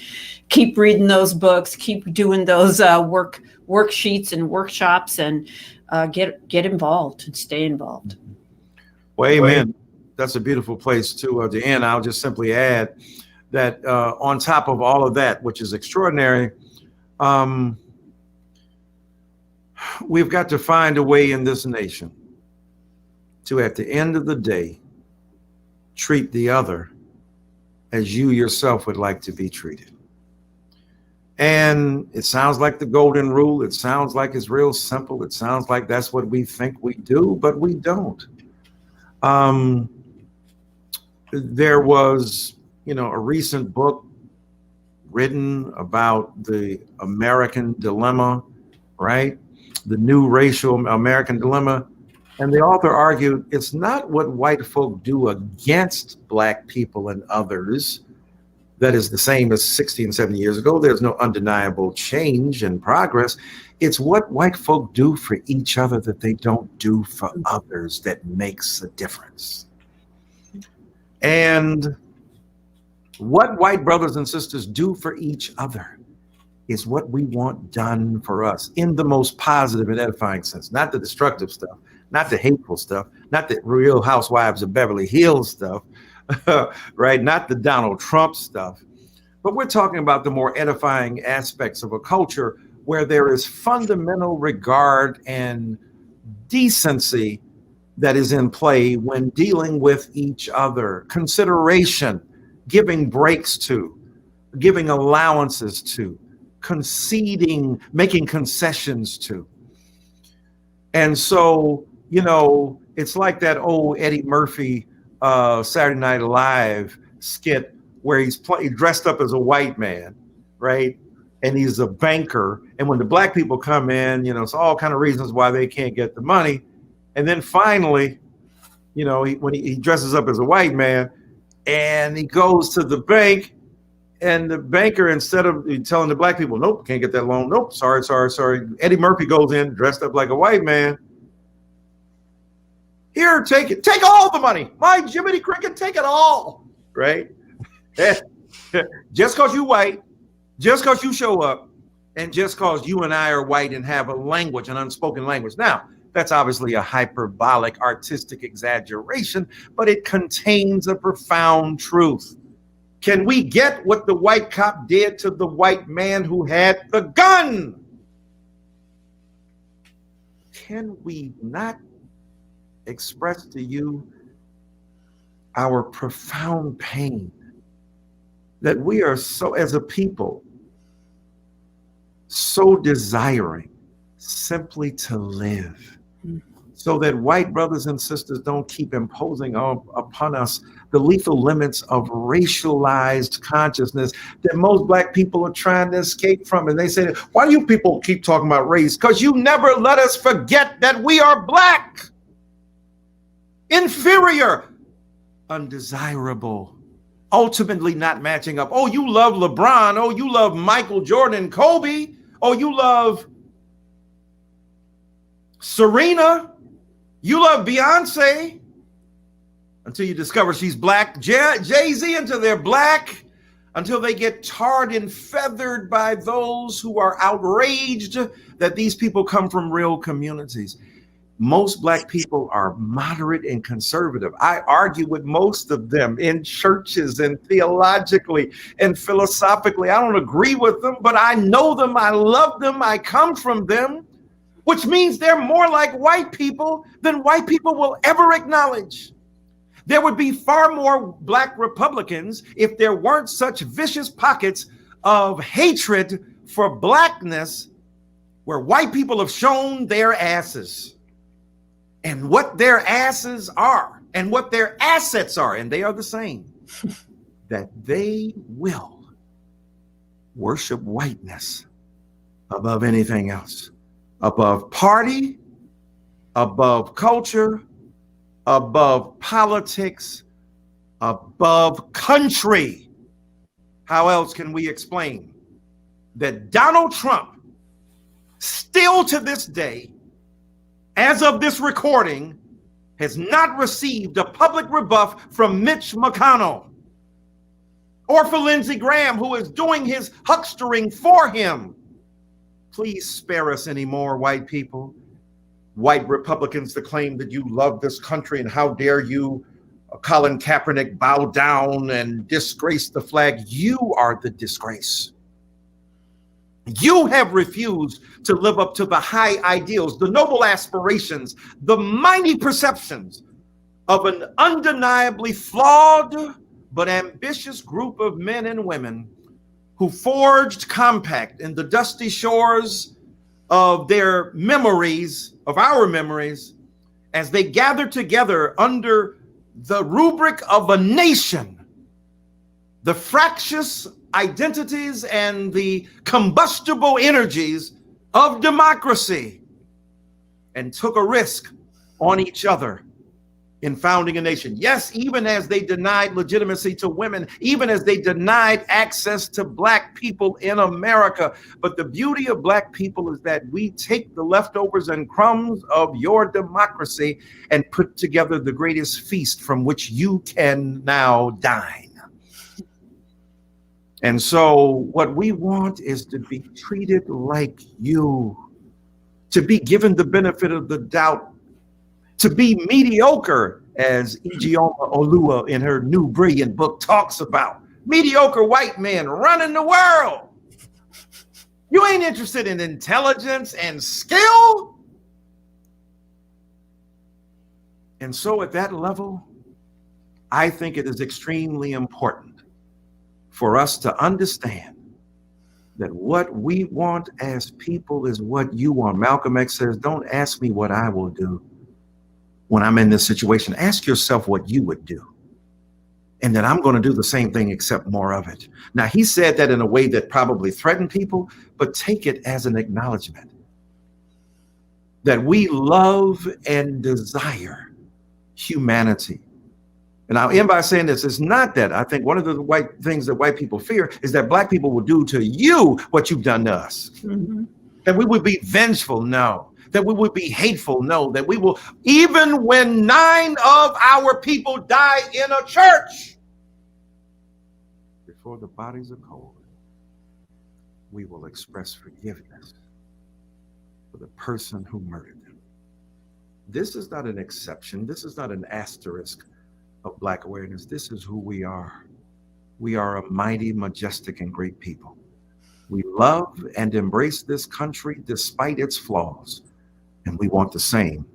keep reading those books, keep doing those worksheets and workshops, and get involved and stay involved. Well, amen. That's a beautiful place to end. I'll just simply add that on top of all of that, which is extraordinary, we've got to find a way in this nation to, at the end of the day, treat the other as you yourself would like to be treated. And it sounds like the golden rule. It sounds like it's real simple. It sounds like that's what we think we do, but we don't. There was, a recent book written about the American dilemma, right? The new racial American dilemma. And the author argued it's not what white folk do against Black people and others that is the same as 60 and 70 years ago. There's no undeniable change and progress. It's what white folk do for each other that they don't do for others that makes a difference. And what white brothers and sisters do for each other is what we want done for us in the most positive and edifying sense, not the destructive stuff, not the hateful stuff, not the Real Housewives of Beverly Hills stuff, right? Not the Donald Trump stuff, but we're talking about the more edifying aspects of a culture where there is fundamental regard and decency that is in play when dealing with each other, consideration, giving breaks to, giving allowances to, conceding, making concessions to. And so, you know, it's like that old Eddie Murphy Saturday Night Live skit where he's dressed up as a white man, right? And he's a banker. And when the black people come in, you know, it's all kind of reasons why they can't get the money. And then finally, you know, when he dresses up as a white man and he goes to the bank, and the banker, instead of telling the black people, nope, can't get that loan. Nope, sorry. Eddie Murphy goes in dressed up like a white man. Here, take it. Take all the money. My Jiminy Cricket, take it all. Right? Just because you white, just because you show up, and just because you and I are white and have a language, an unspoken language. Now, that's obviously a hyperbolic, artistic exaggeration, but it contains a profound truth. Can we get what the white cop did to the white man who had the gun? Can we not express to you our profound pain that we are so, as a people, so desiring simply to live, so that white brothers and sisters don't keep imposing upon us the lethal limits of racialized consciousness that most black people are trying to escape from. And they say, why do you people keep talking about race? Because you never let us forget that we are black, inferior, undesirable, ultimately not matching up. Oh, you love LeBron. Oh, you love Michael Jordan, Kobe. Oh, you love Serena. You love Beyonce until you discover she's black. Jay-Z until they're black, until they get tarred and feathered by those who are outraged that these people come from real communities. Most black people are moderate and conservative. I argue with most of them in churches and theologically and philosophically. I don't agree with them, but I know them. I love them. I come from them, which means they're more like white people than white people will ever acknowledge. There would be far more black Republicans if there weren't such vicious pockets of hatred for blackness where white people have shown their asses and what their asses are and what their assets are, and they are the same, that they will worship whiteness above anything else. Above party, above culture, above politics, above country. How else can we explain that Donald Trump, still to this day, as of this recording, has not received a public rebuff from Mitch McConnell or for Lindsey Graham, who is doing his huckstering for him? Please spare us anymore, white people, white Republicans that claim that you love this country, and how dare you, Colin Kaepernick, bow down and disgrace the flag. You are the disgrace. You have refused to live up to the high ideals, the noble aspirations, the mighty perceptions of an undeniably flawed but ambitious group of men and women who forged compact in the dusty shores of their memories, of our memories, as they gathered together under the rubric of a nation, the fractious identities and the combustible energies of democracy, and took a risk on each other in founding a nation. Yes, even as they denied legitimacy to women, even as they denied access to black people in America. But the beauty of black people is that we take the leftovers and crumbs of your democracy and put together the greatest feast from which you can now dine. And so what we want is to be treated like you, to be given the benefit of the doubt, to be mediocre as Ijeoma Oluwa in her new brilliant book talks about. Mediocre white men running the world. You ain't interested in intelligence and skill? And so at that level, I think it is extremely important for us to understand that what we want as people is what you want. Malcolm X says, don't ask me what I will do when I'm in this situation. Ask yourself what you would do. And that I'm going to do the same thing except more of it. Now, he said that in a way that probably threatened people, but take it as an acknowledgement that we love and desire humanity. And I'll end by saying this, it's not that. I think one of the white things that white people fear is that black people will do to you what you've done to us. Mm-hmm. That we would be vengeful, no. That we would be hateful, no. That we will, even when 9 of our people die in a church, before the bodies are cold, we will express forgiveness for the person who murdered them. This is not an exception. This is not an asterisk of Black awareness. This is who we are. We are a mighty, majestic, and great people. We love and embrace this country despite its flaws, and we want the same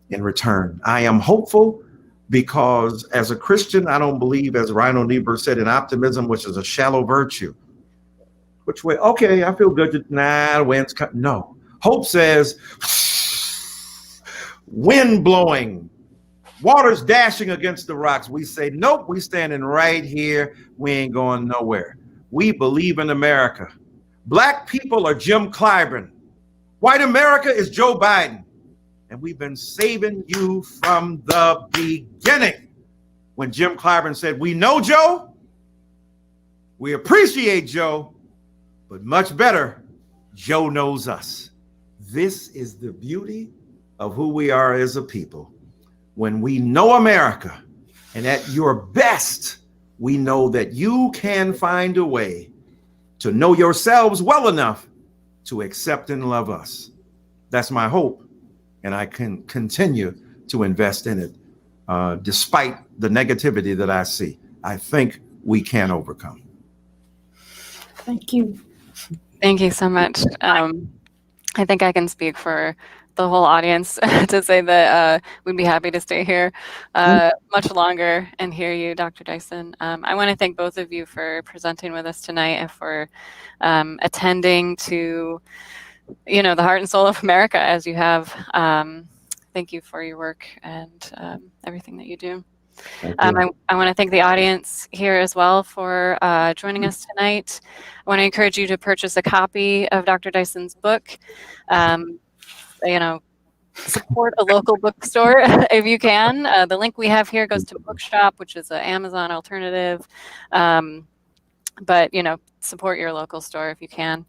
in return. I am hopeful because as a Christian, I don't believe, as Rhino Niebuhr said, in optimism, which is a shallow virtue. Which way? Okay, I feel good. Nah, the wind's cut. No. Hope says, wind blowing, water's dashing against the rocks. We say, nope, we standing right here. We ain't going nowhere. We believe in America. Black people are Jim Clyburn. White America is Joe Biden. And we've been saving you from the beginning. When Jim Clyburn said, we know Joe, we appreciate Joe, but much better, Joe knows us. This is the beauty of who we are as a people. When we know America, and at your best, we know that you can find a way to know yourselves well enough to accept and love us. That's my hope, and I can continue to invest in it despite the negativity that I see. I think we can overcome. Thank you. Thank you so much. I think I can speak for the whole audience to say that we'd be happy to stay here much longer and hear you, Dr. Dyson. I want to thank both of you for presenting with us tonight and for attending to, the heart and soul of America as you have. Thank you for your work and everything that you do. I want to thank the audience here as well for joining us tonight. I want to encourage you to purchase a copy of Dr. Dyson's book. Support a local bookstore if you can. The link we have here goes to Bookshop, which is an Amazon alternative. But, support your local store if you can.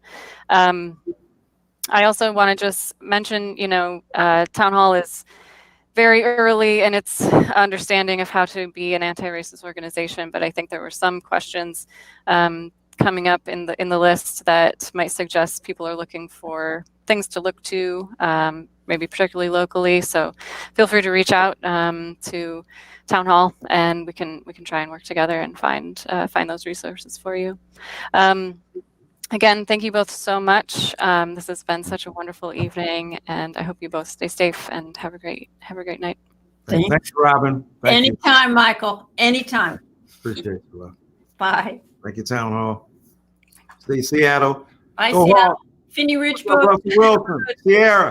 I also want to just mention, Town Hall is very early in its understanding of how to be an anti-racist organization, but I think there were some questions coming up in the list that might suggest people are looking for things to look to, maybe particularly locally. So feel free to reach out to Town Hall, and we can try and work together and find those resources for you. Again, thank you both so much. This has been such a wonderful evening, and I hope you both stay safe and have a great night. Thanks, Robin. Anytime, Michael. Anytime. Appreciate you, love. Bye. Thank you, Town Hall. Stay Seattle. Bye, Seattle. Finney Ridge Book. Russell Wilson, Sierra.